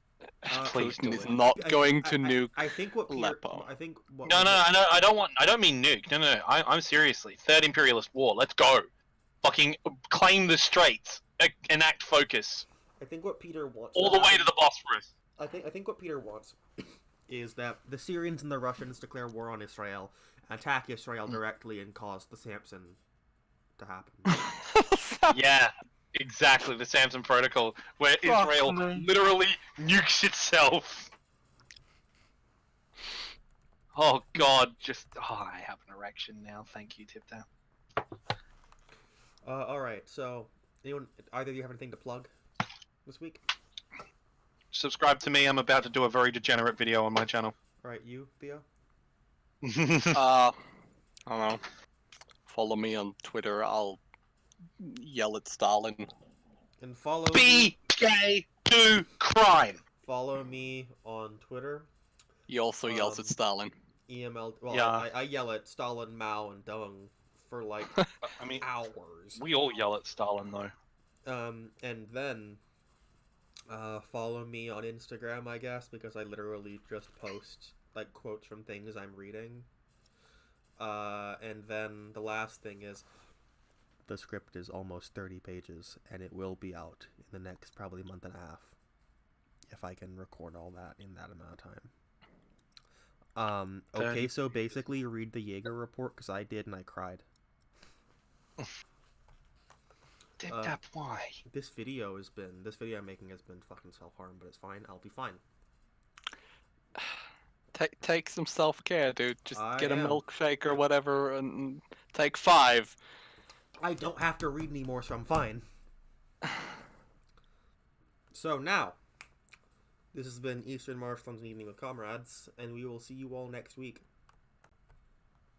Please do Putin is it. not going to nuke I think what Peter... Aleppo. I think what... No, I don't mean nuke. No. I'm seriously. Third Imperialist War. Let's go. Fucking claim the Straits. Enact focus. I think what Peter wants... All the way to the Bosphorus. I think what Peter wants is that the Syrians and the Russians declare war on Israel, attack Israel directly, and cause the Samson to happen. Yeah, exactly. The Samson Protocol, where Israel literally nukes itself. Oh God, I have an erection now. Thank you, Tip Tap. All right. So, either of you have anything to plug this week? Subscribe to me. I'm about to do a very degenerate video on my channel. All right, you, Theo. I don't know. Follow me on Twitter. I'll yell at Stalin. And follow BK do crime. Follow me on Twitter. He also yells at Stalin. EML. Well, Yeah. I yell at Stalin, Mao, and Deng for I mean, hours. we all yell at Stalin though. And then follow me on Instagram, I guess, because I literally just post quotes from things I'm reading. And then the last thing is, the script is almost 30 pages, and it will be out in the next probably month and a half, if I can record all that in that amount of time. Okay, so basically read the Jaeger report, because I did and I cried. Why? This video I'm making has been fucking self-harm, but it's fine. I'll be fine. Take some self-care, dude. Just get a am. milkshake or whatever, and take 5. I don't have to read anymore, so I'm fine. So now, this has been Eastern Marshlands Evening with Comrades, and we will see you all next week.